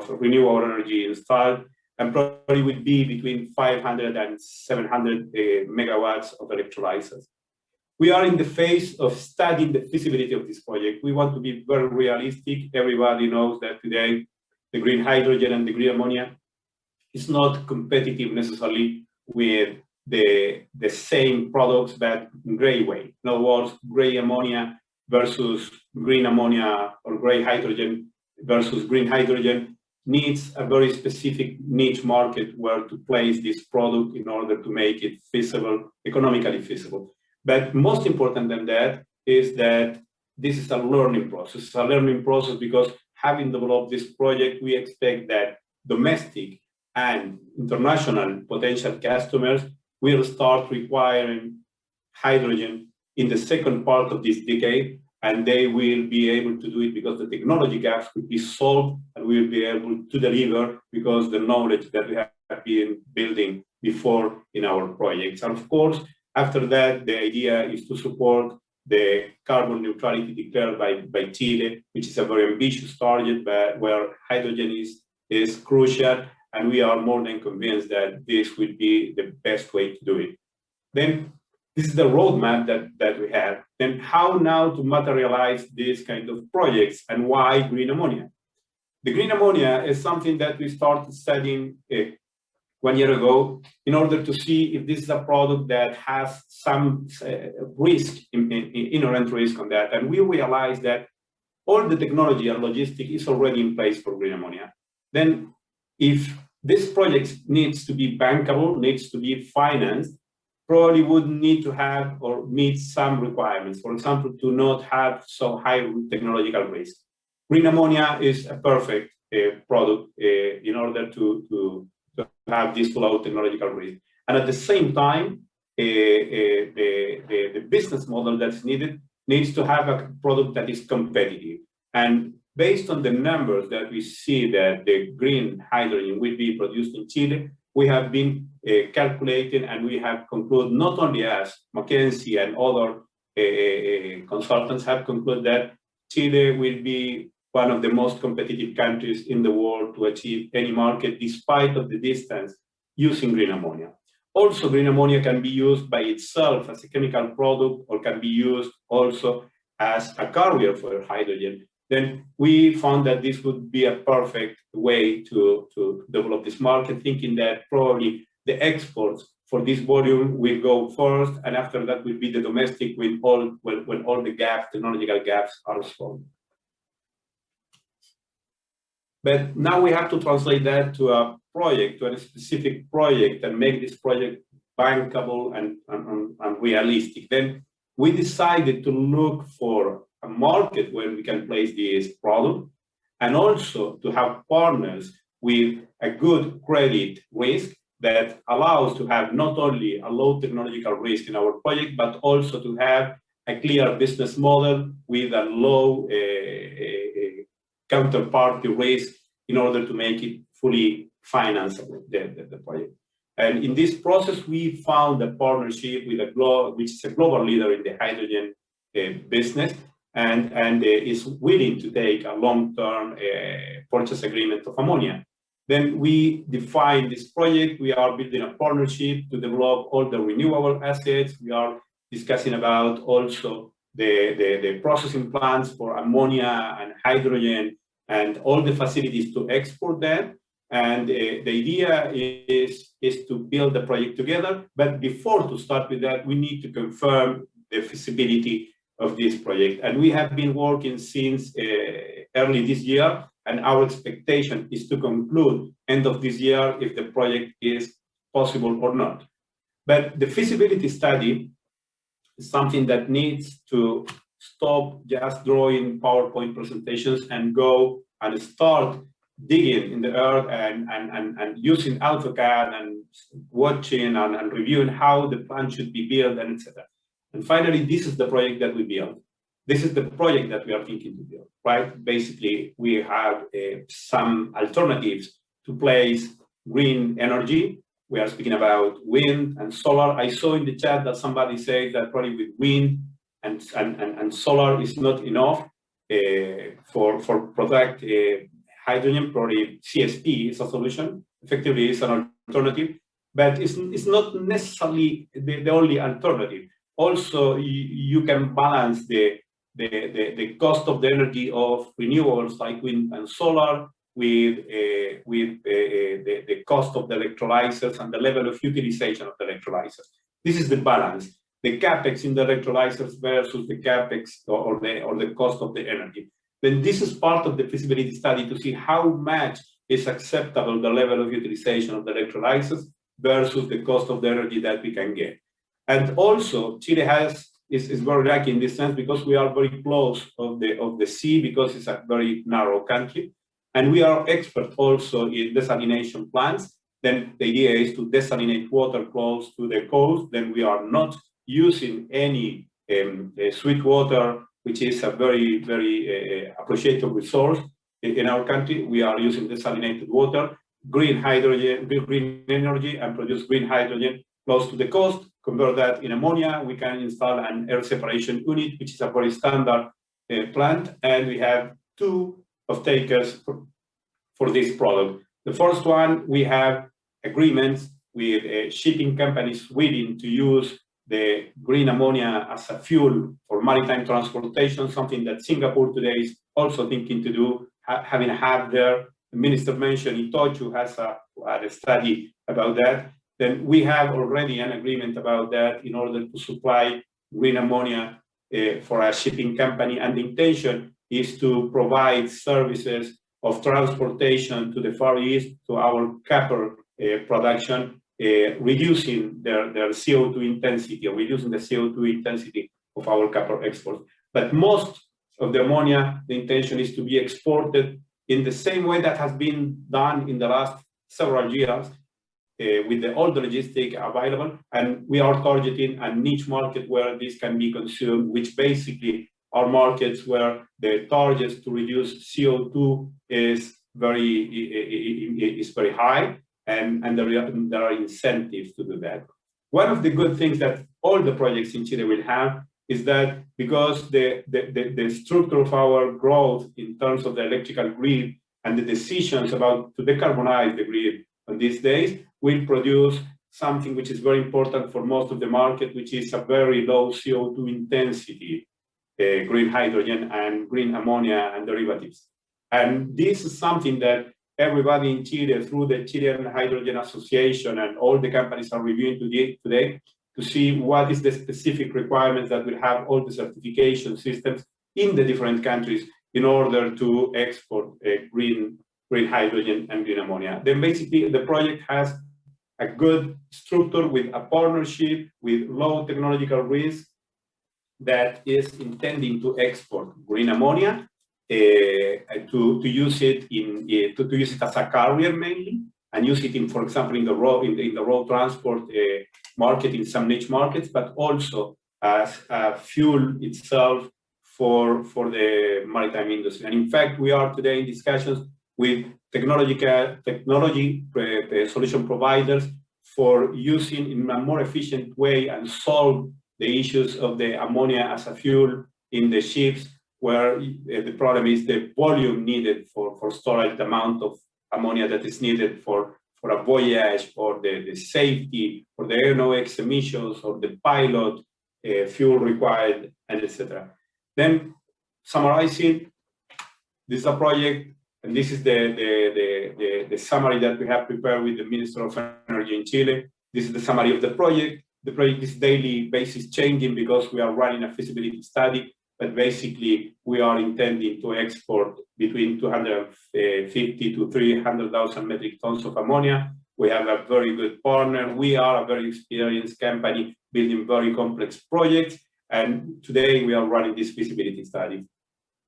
S9: renewable energy installed, and probably would be between 500 and 700 megawatts of electrolyzers. We are in the phase of studying the feasibility of this project. We want to be very realistic. Everybody knows that today the green hydrogen and the green ammonia is not competitive necessarily with the same products, but in gray way. In other words, gray ammonia versus green ammonia, or gray hydrogen versus green hydrogen, needs a very specific niche market where to place this product in order to make it feasible, economically feasible. But most important than that is that this is a learning process. It's a learning process because, having developed this project, we expect that domestic and international potential customers will start requiring hydrogen in the second part of this decade, and they will be able to do it because the technology gaps will be solved, and we will be able to deliver because the knowledge that we have been building before in our projects. And of course, after that, the idea is to support the carbon neutrality declared by Chile, which is a very ambitious target, but where hydrogen is crucial, and we are more than convinced that this will be the best way to do it. Then this is the roadmap that we have. Then how now to materialize these kind of projects, and why green ammonia? The green ammonia is something that we started studying 1 year ago in order to see if this is a product that has some risk, inherent risk on that. And we realized that all the technology and logistics is already in place for green ammonia. Then if this project needs to be bankable, needs to be financed, probably would need to have or meet some requirements. For example, to not have so high technological risk. Green ammonia is a perfect product in order to have this low technological risk. And at the same time, the business model that's needed needs to have a product that is competitive. And based on the numbers that we see that the green hydrogen will be produced in Chile, we have been calculating, and we have concluded, not only us, McKinsey and other consultants have concluded that Chile will be one of the most competitive countries in the world to achieve any market, despite of the distance, using green ammonia. Also, green ammonia can be used by itself as a chemical product, or can be used also as a carrier for hydrogen. Then we found that this would be a perfect way to develop this market, thinking that probably the exports for this volume will go first, and after that will be the domestic when all the gaps, technological gaps, are solved. But now we have to translate that to a project, to a specific project, and make this project bankable and realistic. Then we decided to look for a market where we can place this product, and also to have partners with a good credit risk that allows to have not only a low technological risk in our project, but also to have a clear business model with a low counterparty risk in order to make it fully financeable, the project. And in this process, we found a partnership with which is a global leader in the hydrogen business, and is willing to take a long-term purchase agreement of ammonia. Then we define this project. We are building a partnership to develop all the renewable assets. We are discussing about also the processing plants for ammonia and hydrogen, and all the facilities to export them. And the idea is to build the project together. But before to start with that, we need to confirm the feasibility of this project. And we have been working since early this year, and our expectation is to conclude end of this year if the project is possible or not. But the feasibility study is something that needs to stop just drawing PowerPoint presentations and go and start digging in the earth and using AutoCAD and watching and reviewing how the plan should be built, and etc. And finally, this is the project that we build. This is the project that we are thinking to build, right? Basically, we have some alternatives to place green energy. We are speaking about wind and solar. I saw in the chat that somebody said that probably with wind and solar is not enough for product hydrogen. Probably CSP is a solution. Effectively, it's an alternative, but it's not necessarily the only alternative. Also, you can balance the cost of the energy of renewables like wind and solar with the cost of the electrolyzers and the level of utilization of the electrolyzers. This is the balance. The capex in the electrolyzers versus the capex or the cost of the energy. Then this is part of the feasibility study to see how much is acceptable the level of utilization of the electrolyzers versus the cost of the energy that we can get. And also, Chile is very lucky in this sense because we are very close of the sea, because it's a very narrow country, and we are expert also in desalination plants. Then the idea is to desalinate water close to the coast. Then we are not using any sweet water, which is a very, very appreciated resource in our country. We are using desalinated water, green hydrogen, green energy, and produce green hydrogen close to the coast. Convert that in ammonia. We can install an air separation unit, which is a very standard plant, and we have two off-takers for this product. The first one, we have agreements with shipping companies willing to use the green ammonia as a fuel for maritime transportation, something that Singapore today is also thinking to do, having a hub there. The minister mentioned Itochu has a study about that. Then we have already an agreement about that in order to supply green ammonia for a shipping company. And the intention is to provide services of transportation to the Far East, to our copper production, reducing their CO2 intensity, or reducing the CO2 intensity of our copper exports. But most of the ammonia, the intention is to be exported in the same way that has been done in the last several years, with the old logistic available, and we are targeting a niche market where this can be consumed, which basically are markets where the targets to reduce CO2 is very high, and there are incentives to do that. One of the good things that all the projects in Chile will have is that because the structure of our growth in terms of the electrical grid and the decisions about to decarbonize the grid on these days will produce something which is very important for most of the market, which is a very low CO2 intensity, green hydrogen and green ammonia and derivatives. And this is something that everybody in Chile, through the Chilean Hydrogen Association, and all the companies are reviewing today to see what is the specific requirements that will have all the certification systems in the different countries in order to export green hydrogen and green ammonia. Then basically the project has a good structure with a partnership with low technological risk that is intending to export green ammonia to use it as a carrier mainly, and use it in, for example, in the road transport market in some niche markets, but also as a fuel itself for the maritime industry. And in fact, we are today in discussions with technology solution providers for using in a more efficient way and solve the issues of the ammonia as a fuel in the ships, where the problem is the volume needed for storage, the amount of ammonia that is needed for a voyage, or the safety, or the NOx emissions, or the pilot fuel required, and etc. Then, summarizing, this is a project, and this is the summary that we have prepared with the Minister of Energy in Chile. This is the summary of the project. The project is daily basis changing because we are running a feasibility study, but basically we are intending to export between 250 to 300,000 metric tons of ammonia. We have a very good partner. We are a very experienced company building very complex projects, and today we are running this feasibility study.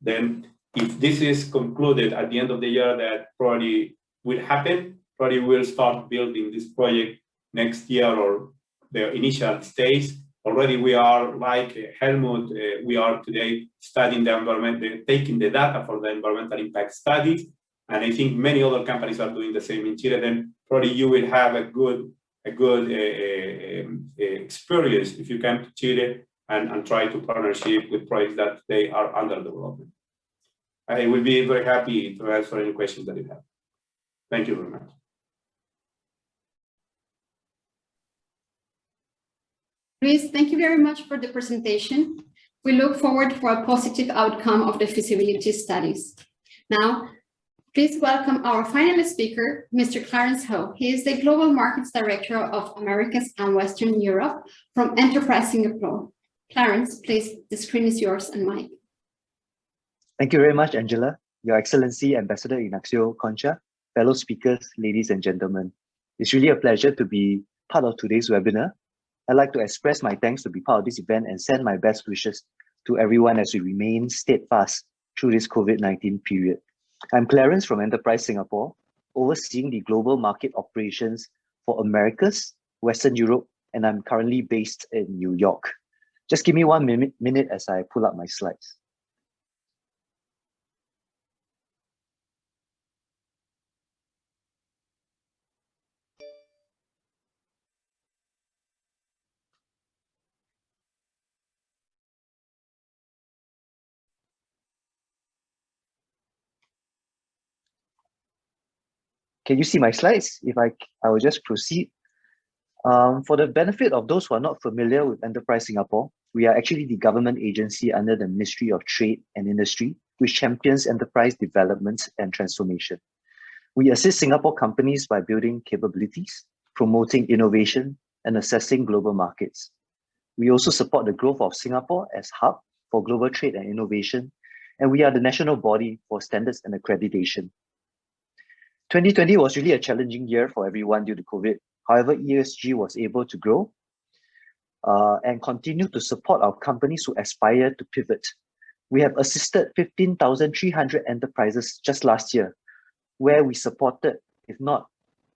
S9: Then, if this is concluded at the end of the year, that probably will happen, probably we'll start building this project next year or the initial stage. Already we are, like Helmut, we are today studying the environment, taking the data for the environmental impact studies, and I think many other companies are doing the same in Chile. Then probably you will have a good experience if you come to Chile and try to partnership with projects that they are under development. I will be very happy to answer any questions that you have. Thank you very much.
S1: Luis, thank you very much for the presentation. We look forward for a positive outcome of the feasibility studies. Now, please welcome our final speaker, Mr. Clarence Ho. He is the Global Markets Director of Americas and Western Europe from Enterprise Singapore. Clarence, please, the screen is yours and mic.
S10: Thank you very much, Angela, Your Excellency, Ambassador Ignacio Concha, fellow speakers, ladies and gentlemen. It's really a pleasure to be part of today's webinar. I'd like to express my thanks to be part of this event and send my best wishes to everyone as we remain steadfast through this COVID-19 period. I'm Clarence from Enterprise Singapore, overseeing the global market operations for Americas, Western Europe, and I'm currently based in New York. Just give me 1 minute as I pull up my slides. Can you see my slides? If I will just proceed. For the benefit of those who are not familiar with Enterprise Singapore, we are actually the government agency under the Ministry of Trade and Industry, which champions enterprise development and transformation. We assist Singapore companies by building capabilities, promoting innovation, and assessing global markets. We also support the growth of Singapore as hub for global trade and innovation, and we are the national body for standards and accreditation. 2020 was really a challenging year for everyone due to COVID. However, ESG was able to grow and continue to support our companies who aspire to pivot. We have assisted 15,300 enterprises just last year, where we supported, if not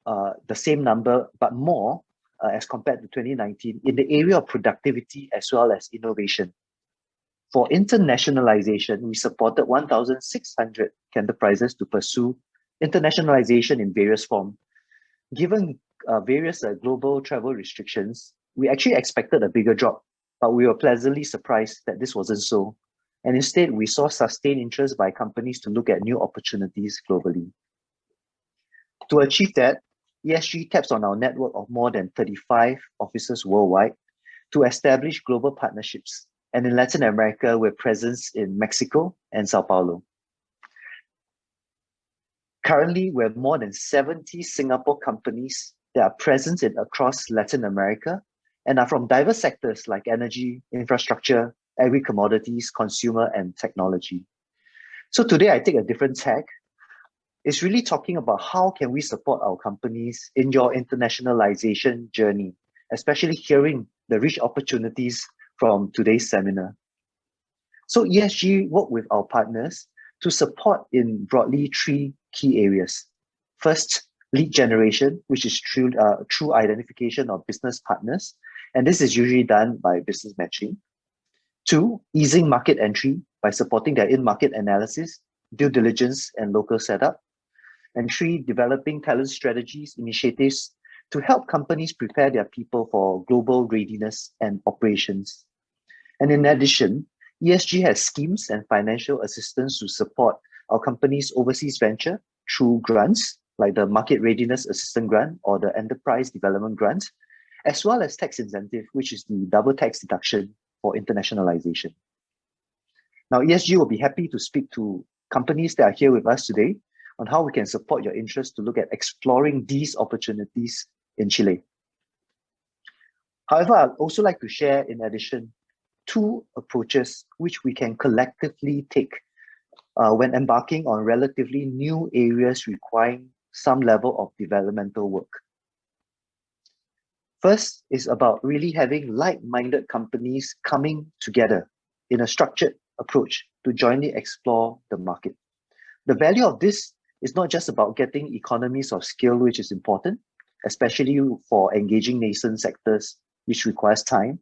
S10: the same number, but more as compared to 2019 in the area of productivity as well as innovation. For internationalization, we supported 1,600 enterprises to pursue internationalization in various forms. Given various global travel restrictions, we actually expected a bigger drop, but we were pleasantly surprised that this wasn't so. And instead, we saw sustained interest by companies to look at new opportunities globally. To achieve that, ESG taps on our network of more than 35 offices worldwide to establish global partnerships. And in Latin America, we're present in Mexico and Sao Paulo. Currently, we have more than 70 Singapore companies that are present across Latin America and are from diverse sectors like energy, infrastructure, agri-commodities, consumer, and technology. So today I take a different tack. It's really talking about how can we support our companies in your internationalization journey, especially hearing the rich opportunities from today's seminar. So ESG work with our partners to support in broadly three key areas. First, lead generation, which is through identification of business partners. And this is usually done by business matching. Two, easing market entry by supporting their in-market analysis, due diligence, and local setup. And three, developing talent strategies, initiatives to help companies prepare their people for global readiness and operations. And in addition, ESG has schemes and financial assistance to support our company's overseas venture through grants, like the Market Readiness Assistance Grant or the Enterprise Development Grant, as well as tax incentive, which is the double tax deduction for internationalization. Now, ESG will be happy to speak to companies that are here with us today on how we can support your interest to look at exploring these opportunities in Chile. However, I'd also like to share, in addition, two approaches which we can collectively take when embarking on relatively new areas requiring some level of developmental work. First is about really having like-minded companies coming together in a structured approach to jointly explore the market. The value of this is not just about getting economies of scale, which is important, especially for engaging nascent sectors, which requires time,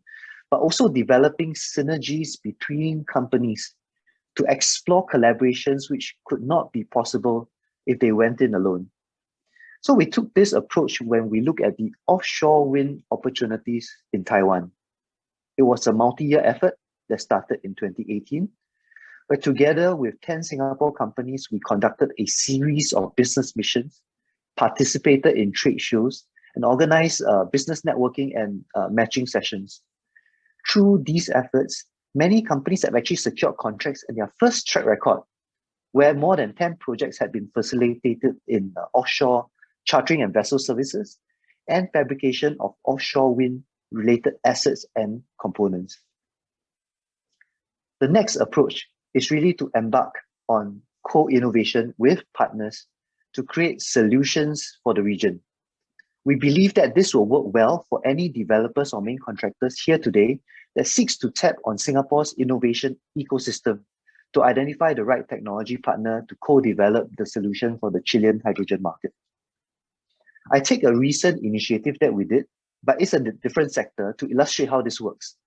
S10: but also developing synergies between companies to explore collaborations which could not be possible if they went in alone. So we took this approach when we look at the offshore wind opportunities in Taiwan. It was a multi-year effort that started in 2018, but together with 10 Singapore companies, we conducted a series of business missions, participated in trade shows, and organized business networking and matching sessions. Through these efforts, many companies have actually secured contracts in their first track record, where more than 10 projects had been facilitated in offshore chartering and vessel services and fabrication of offshore wind-related assets and components. The next approach is really to embark on co-innovation with partners to create solutions for the region. We believe that this will work well for any developers or main contractors here today that seeks to tap on Singapore's innovation ecosystem to identify the right technology partner to co-develop the solution for the Chilean hydrogen market. I take a recent initiative that we did, but it's a different sector, to illustrate how this works.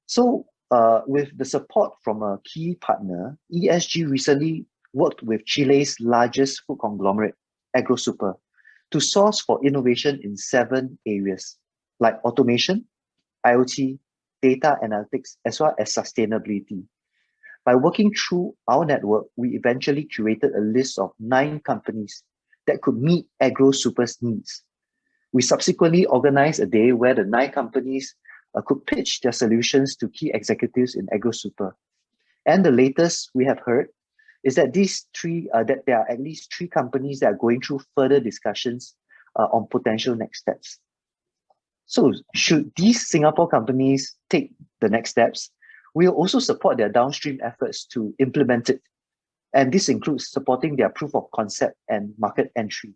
S10: So with the support from a key partner, ESG recently worked with Chile's largest food conglomerate, AgroSuper, to source for innovation in 7 areas, like automation, IoT, data analytics, as well as sustainability. By working through our network, we eventually curated a list of 9 companies that could meet AgroSuper's needs. We subsequently organized a day where the 9 companies could pitch their solutions to key executives in AgroSuper. And the latest we have heard is that that there are at least 3 companies that are going through further discussions on potential next steps. So should these Singapore companies take the next steps, we will also support their downstream efforts to implement it. And this includes supporting their proof of concept and market entry.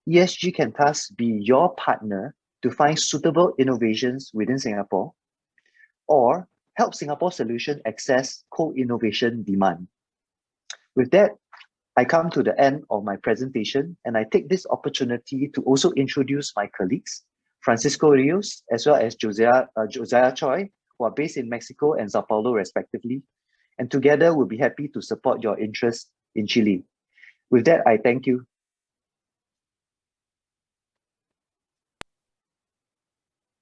S10: ESG can thus be your partner to find suitable innovations within Singapore, or help Singapore solution access co-innovation demand. With that, I come to the end of my presentation, and I take this opportunity to also introduce my colleagues, Francisco Rios, as well as Josiah Choi, who are based in Mexico and Sao Paulo respectively. And together we'll be happy to support your interests in Chile. With that, I thank you.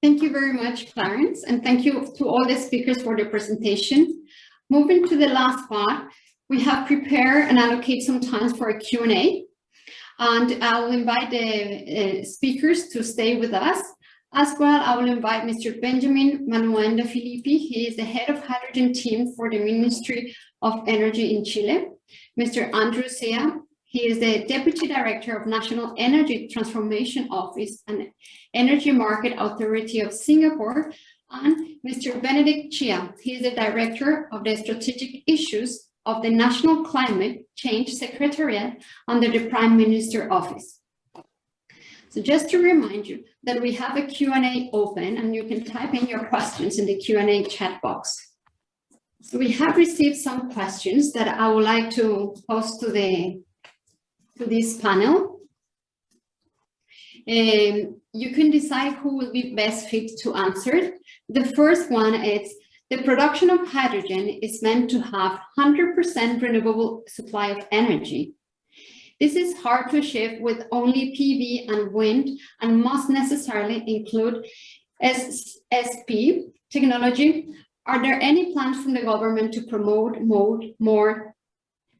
S1: Thank you very much, Clarence, and thank you to all the speakers for their presentation. Moving to the last part, we have prepared and allocate some time for a Q&A, and I will invite the speakers to stay with us. As well, I will invite Mr. Benjamin Manuel de Filippi. He is the head of hydrogen team for the Ministry of Energy in Chile. Mr. Andrew Sea, he is the Deputy Director of National Energy Transformation Office and Energy Market Authority of Singapore. And Mr. Benedict Chia, he is the Director of the Strategic Issues of the National Climate Change Secretariat under the Prime Minister Office. So just to remind you that we have a Q&A open and you can type in your questions in the Q&A chat box. So we have received some questions that I would like to pose to this panel. You can decide who will be best fit to answer it. The first one is, the production of hydrogen is meant to have 100% renewable supply of energy. This is hard to achieve with only PV and wind and must necessarily include SP technology. Are there any plans from the government to promote more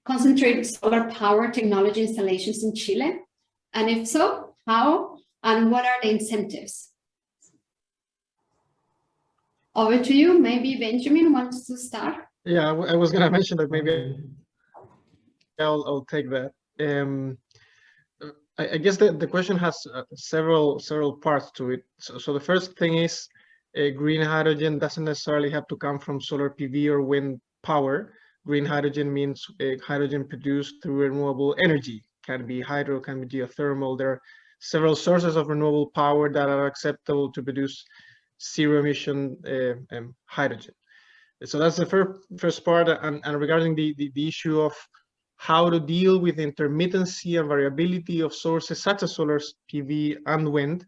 S1: concentrated solar power technology installations in Chile? And if so, how and what are the incentives? Over to you. Maybe Benjamin wants to start.
S11: Yeah, I was going to mention that maybe I'll take that. I guess the question has several parts to it. So the first thing is green hydrogen doesn't necessarily have to come from solar PV or wind power. Green hydrogen means hydrogen produced through renewable energy. Can be hydro, can be geothermal. There are several sources of renewable power that are acceptable to produce zero emission hydrogen. So that's the first part. And regarding the issue of how to deal with intermittency and variability of sources such as solar PV and wind.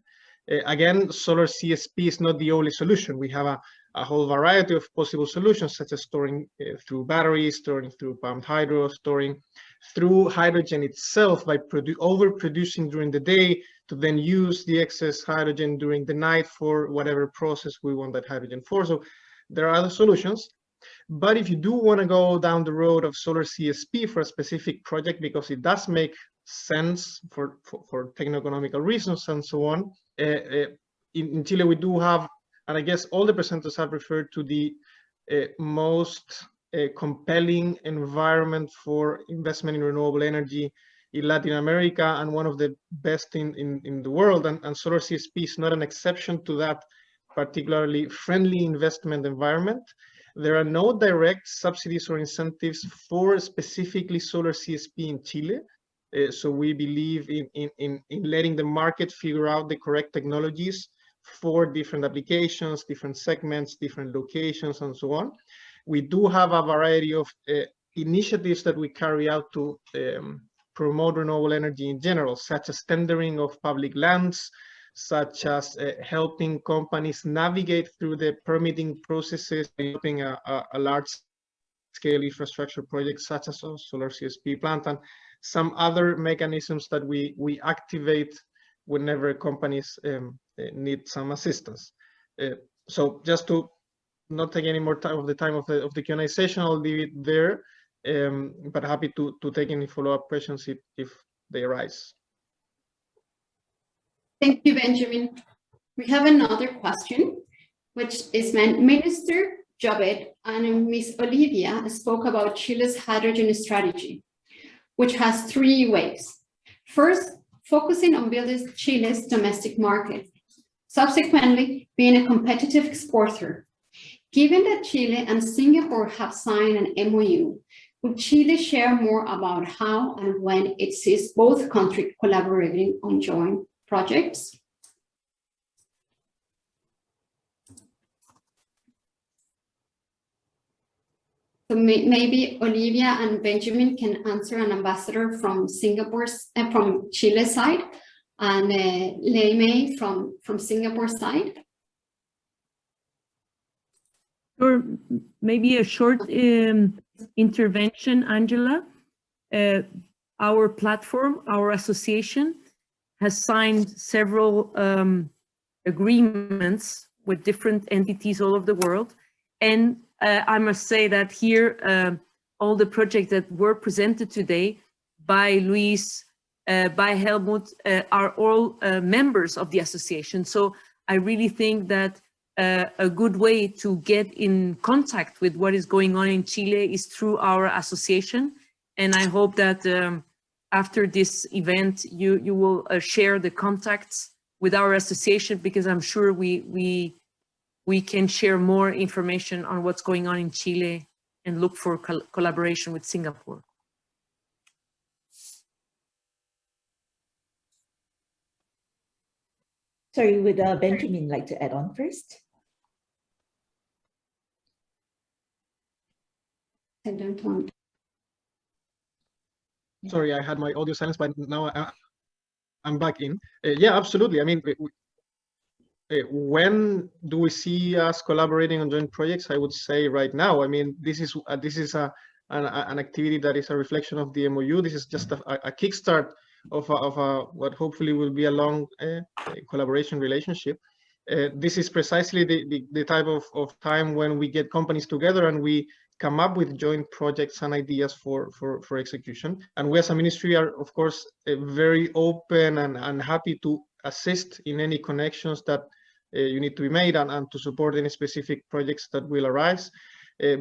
S11: Again, solar CSP is not the only solution. We have a whole variety of possible solutions, such as storing through batteries, storing through pumped hydro, storing through hydrogen itself by overproducing during the day to then use the excess hydrogen during the night for whatever process we want that hydrogen for. So there are other solutions. But if you do want to go down the road of solar CSP for a specific project, because it does make sense for techno-economical reasons and so on, in Chile we do have, and I guess all the presenters have referred to the most compelling environment for investment in renewable energy in Latin America, and one of the best in the world, and solar CSP is not an exception to that particularly friendly investment environment. There are no direct subsidies or incentives for specifically solar CSP in Chile. So we believe in letting the market figure out the correct technologies for different applications, different segments, different locations, and so on. We do have a variety of initiatives that we carry out to promote renewable energy in general, such as tendering of public lands, such as helping companies navigate through the permitting processes, developing a large-scale infrastructure project such as a solar CSP plant, and some other mechanisms that we activate whenever companies need some assistance. So just to not take any more time of the Q&A session, I'll leave it there, but happy to take any follow-up questions if they arise.
S1: Thank you, Benjamin. We have another question, which is Minister Jovet and Ms. Olivia spoke about Chile's hydrogen strategy, which has 3 waves. First, focusing on building Chile's domestic market. Subsequently, being a competitive exporter. Given that Chile and Singapore have signed an MOU, would Chile share more about how and when it sees both countries collaborating on joint projects? So maybe Olivia and Benjamin can answer, an ambassador from from Chile's side, and Lei Mei from Singapore's side.
S5: Or maybe a short intervention, Angela. Our platform, our association, has signed several agreements with different entities all over the world. And I must say that here, all the projects that were presented today by Luis, by Helmut, are all members of the association. So I really think that a good way to get in contact with what is going on in Chile is through our association. And I hope that after this event, you will share the contacts with our association, because I'm sure we can share more information on what's going on in Chile and look for collaboration with Singapore.
S6: Sorry, would Benjamin like to add on first?
S1: I don't want.
S11: Sorry, I had my audio silenced, but now I'm back in. Yeah, absolutely. I mean, when do we see us collaborating on joint projects? I would say right now. I mean, this is an activity that is a reflection of the MOU. This is just a kickstart of what hopefully will be a long collaboration relationship. This is precisely the type of time when we get companies together and we come up with joint projects and ideas for execution. And we as a ministry are, of course, very open and happy to assist in any connections that you need to be made and to support any specific projects that will arise,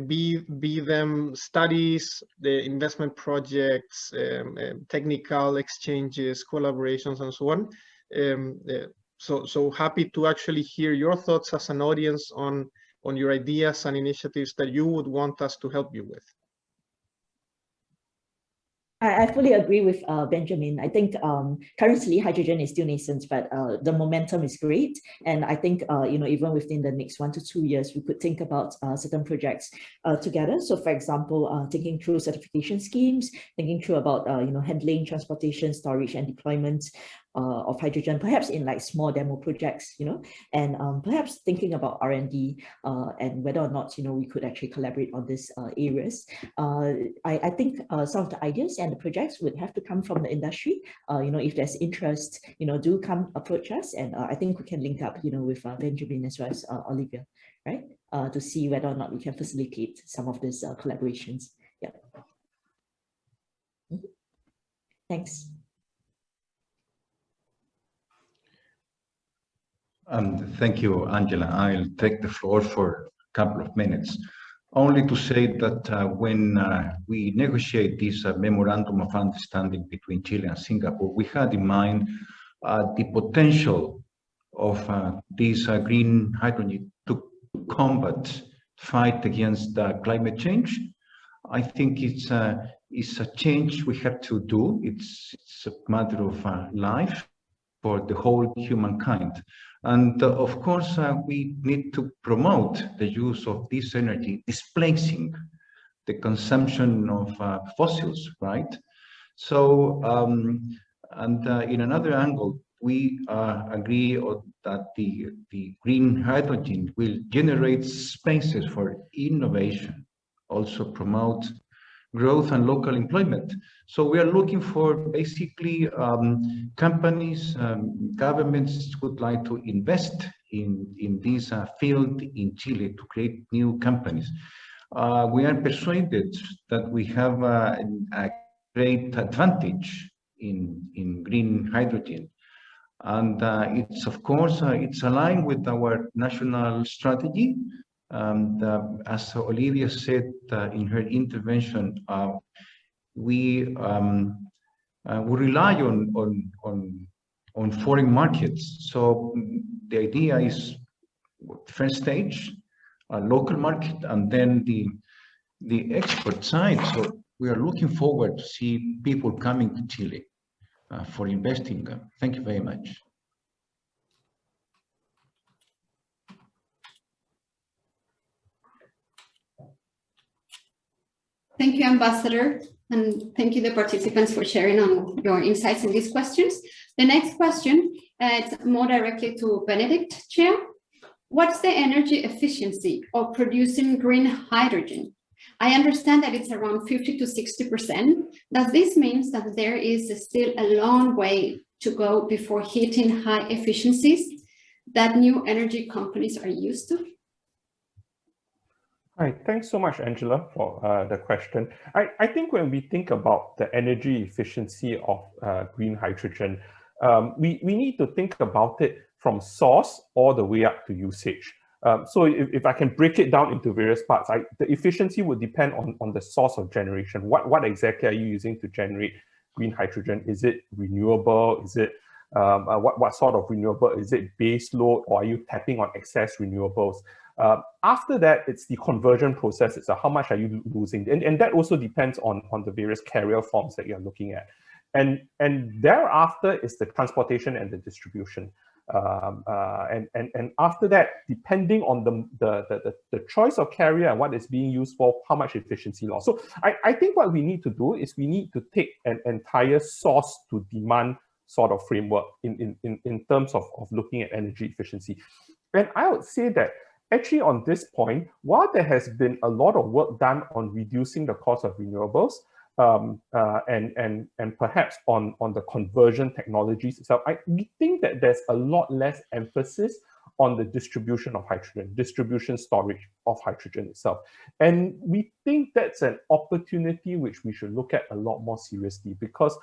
S11: be them studies, the investment projects, technical exchanges, collaborations, and so on. So happy to actually hear your thoughts as an audience on your ideas and initiatives that you would want us to help you with.
S6: I fully agree with Benjamin. I think currently hydrogen is still nascent, but the momentum is great. And I think, even within the next 1 to 2 years, we could think about certain projects together. So for example, thinking through certification schemes, thinking through about, handling, transportation, storage, and deployment of hydrogen, perhaps in like small demo projects, and perhaps thinking about R&D and whether or not, we could actually collaborate on these areas. I think some of the ideas and the projects would have to come from the industry. If there's interest, do come approach us, and I think we can link up, with Benjamin as well as Olivia, right? To see whether or not we can facilitate some of these collaborations. Yeah. Thanks.
S2: Thank you, Angela. I'll take the floor for a couple of minutes, only to say that when we negotiate this Memorandum of Understanding between Chile and Singapore, we had in mind the potential of this green hydrogen to combat, fight against climate change. I think it's a change we have to do. It's a matter of life for the whole humankind. And of course, we need to promote the use of this energy, displacing the consumption of fossils, right? So, in another angle, we agree that the green hydrogen will generate spaces for innovation, also promote growth and local employment. So we are looking for basically companies, governments would like to invest in this field in Chile to create new companies. We are persuaded that we have a great advantage in green hydrogen. And it's, of course, it's aligned with our national strategy. As Olivia said in her intervention, we rely on foreign markets. So the idea is, first stage, a local market, and then the export side. So we are looking forward to see people coming to Chile for investing. Thank you very much.
S1: Thank you, Ambassador, and thank you, the participants, for sharing on your insights in these questions. The next question, it's more directly to Benedict, Chair. What's the energy efficiency of producing green hydrogen? I understand that it's around 50 to 60%. Does this mean that there is still a long way to go before hitting high efficiencies that new energy companies are used to?
S12: Hi, thanks so much, Angela, for the question. I think when we think about the energy efficiency of green hydrogen, we need to think about it from source all the way up to usage. So if I can break it down into various parts, the efficiency would depend on the source of generation. What exactly are you using to generate green hydrogen? Is it renewable? Is it what sort of renewable? Is it base load, or are you tapping on excess renewables? After that, it's the conversion process. It's how much are you losing? And that also depends on the various carrier forms that you're looking at. And thereafter is the transportation and the distribution. And after that, depending on the choice of carrier and what is being used for, how much efficiency loss. So I think what we need to do is we need to take an entire source to demand sort of framework in terms of looking at energy efficiency. And I would say that actually on this point, while there has been a lot of work done on reducing the cost of renewables, and perhaps on the conversion technologies itself, we think that there's a lot less emphasis on the distribution of hydrogen, distribution storage of hydrogen itself. And we think that's an opportunity which we should look at a lot more seriously, because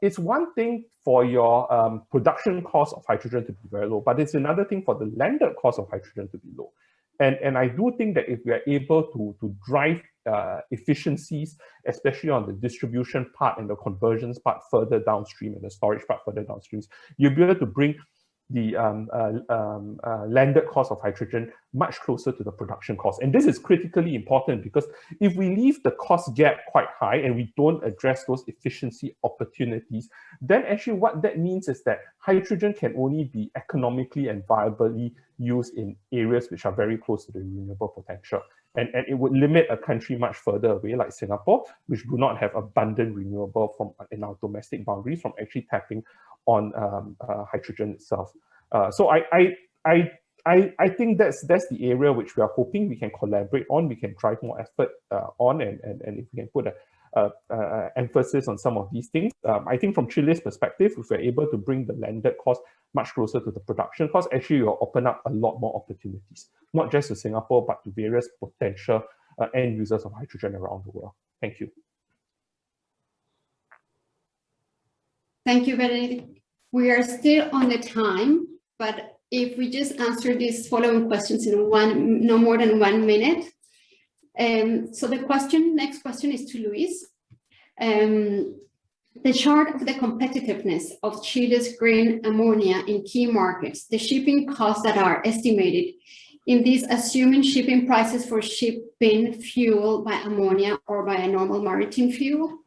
S12: it's one thing for your production cost of hydrogen to be very low, but it's another thing for the landed cost of hydrogen to be low. And I do think that if we are able to drive efficiencies, especially on the distribution part and the conversions part further downstream and the storage part further downstream, you'll be able to bring the landed cost of hydrogen much closer to the production cost. And this is critically important, because if we leave the cost gap quite high and we don't address those efficiency opportunities, then actually what that means is that hydrogen can only be economically and viably used in areas which are very close to the renewable potential. And it would limit a country much further away, like Singapore, which do not have abundant renewable in our domestic boundaries, from actually tapping on hydrogen itself. So I think that's the area which we are hoping we can collaborate on, we can drive more effort on, and if we can put emphasis on some of these things. I think from Chile's perspective, if we're able to bring the landed cost much closer to the production cost, actually will open up a lot more opportunities, not just to Singapore, but to various potential end users of hydrogen around the world. Thank you.
S1: Thank you, Benedict. We are still on the time, but if we just answer these following questions in no more than 1 minute. So the next question is to Luis. The chart of the competitiveness of Chile's green ammonia in key markets, the shipping costs that are estimated in these, assuming shipping prices for shipping fuel by ammonia or by a normal maritime fuel?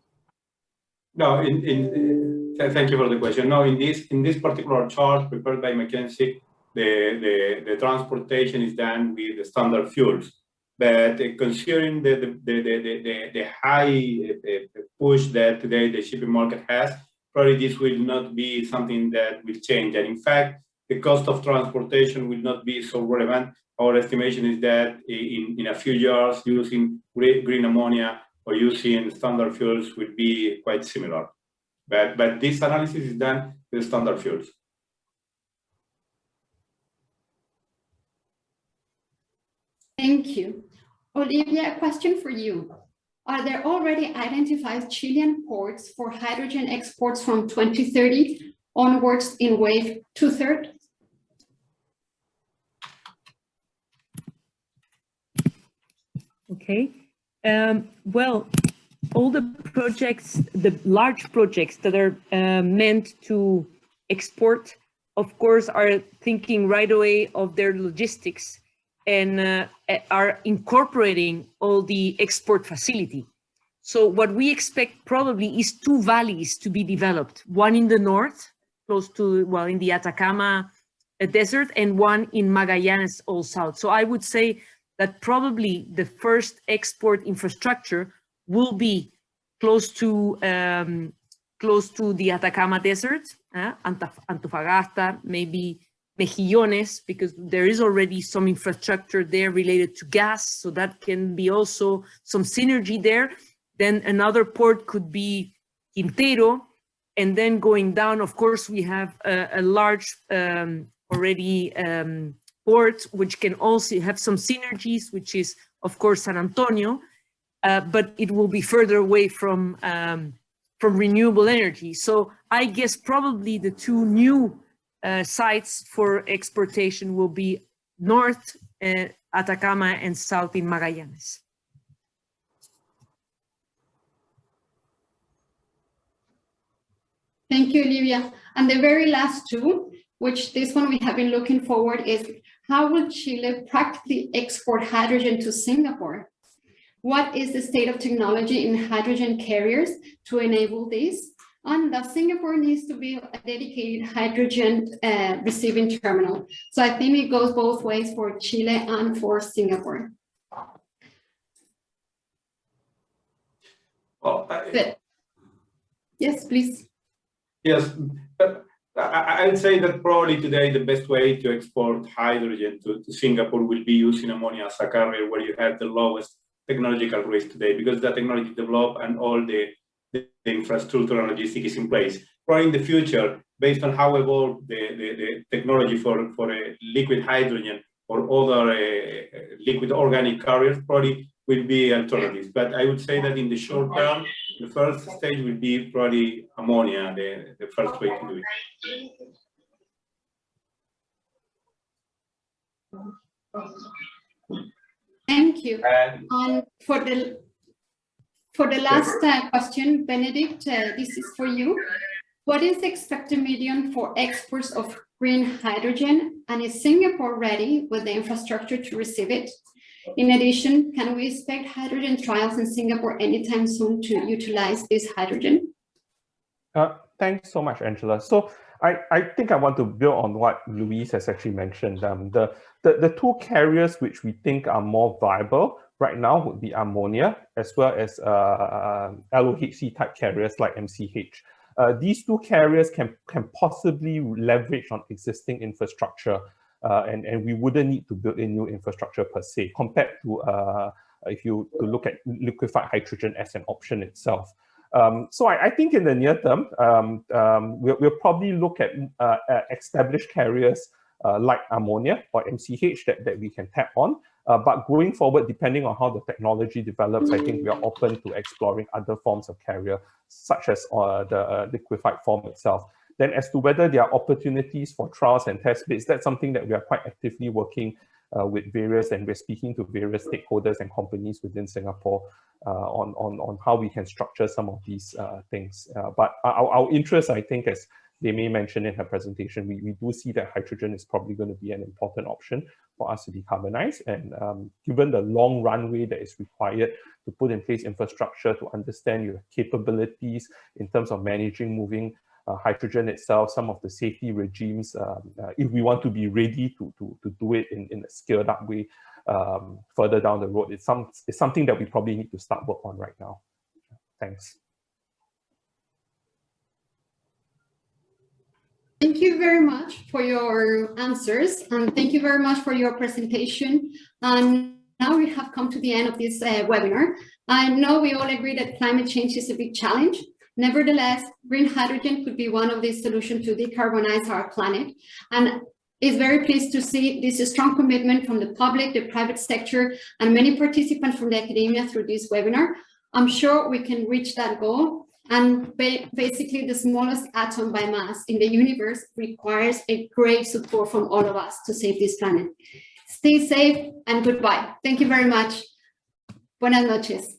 S9: No, thank you for the question. No, in this particular chart prepared by McKinsey, the transportation is done with the standard fuels. But considering the high push that today the shipping market has, probably this will not be something that will change. And in fact, the cost of transportation will not be so relevant. Our estimation is that in a few years, using green ammonia or using standard fuels will be quite similar. But this analysis is done with standard fuels.
S1: Thank you. Olivia, a question for you. Are there already identified Chilean ports for hydrogen exports from 2030 onwards in wave 2/3?
S5: Okay. Well, all the projects, the large projects that are meant to export, of course, are thinking right away of their logistics and are incorporating all the export facility. So what we expect probably is 2 valleys to be developed, one in the north, close to, well, in the Atacama Desert, and one in Magallanes, all south. So I would say that probably the first export infrastructure will be close to the Atacama Desert, Antofagasta, maybe Mejillones, because there is already some infrastructure there related to gas, so that can be also some synergy there. Then another port could be Quintero, and then going down, of course, we have a large already port, which can also have some synergies, which is, of course, San Antonio, but it will be further away from renewable energy. So I guess probably the two new sites for exportation will be north Atacama and south in Magallanes.
S1: Thank you, Olivia. And the very last two, which this one we have been looking forward, is how will Chile practically export hydrogen to Singapore? What is the state of technology in hydrogen carriers to enable this? And that Singapore needs to be a dedicated hydrogen receiving terminal. So I think it goes both ways for Chile and for Singapore.
S9: Well,
S1: yes, please.
S9: Yes, I would say that probably today the best way to export hydrogen to Singapore will be using ammonia as a carrier, where you have the lowest technological risk today, because the technology developed and all the infrastructure and logistics is in place. Probably in the future, based on how evolved the technology for liquid hydrogen or other liquid organic carriers, probably will be alternatives. But I would say that in the short term, the first stage will be probably ammonia, the first way to do it.
S1: Thank you. For the last question, Benedict, this is for you. What is the expected median for exports of green hydrogen, and is Singapore ready with the infrastructure to receive it? In addition, can we expect hydrogen trials in Singapore anytime soon to utilize this hydrogen?
S12: Thanks so much, Angela. So I think I want to build on what Luis has actually mentioned. The two carriers which we think are more viable right now would be ammonia, as well as LOHC type carriers like MCH. These two carriers can possibly leverage on existing infrastructure, and we wouldn't need to build a new infrastructure per se, compared to if you to look at liquefied hydrogen as an option itself. So I think in the near term, we'll probably look at established carriers like ammonia or MCH that we can tap on. But going forward, depending on how the technology develops, I think we are open to exploring other forms of carrier, such as the liquefied form itself. Then as to whether there are opportunities for trials and test beds, that's something that we are quite actively working with various, and we're speaking to various stakeholders and companies within Singapore on how we can structure some of these things. But our interest, I think, as they may mention in her presentation, we do see that hydrogen is probably going to be an important option for us to decarbonize. And given the long runway that is required to put in place infrastructure to understand your capabilities in terms of managing moving hydrogen itself, some of the safety regimes, if we want to be ready to do it in a scaled up way further down the road, it's something that we probably need to start work on right now. Thanks.
S1: Thank you very much for your answers, and thank you very much for your presentation. And now we have come to the end of this webinar. I know we all agree that climate change is a big challenge. Nevertheless, green hydrogen could be one of the solutions to decarbonize our planet. And it's very pleased to see this strong commitment from the public, the private sector, and many participants from the academia through this webinar. I'm sure we can reach that goal. And basically, the smallest atom by mass in the universe requires a great support from all of us to save this planet. Stay safe and goodbye. Thank you very much. Buenas noches.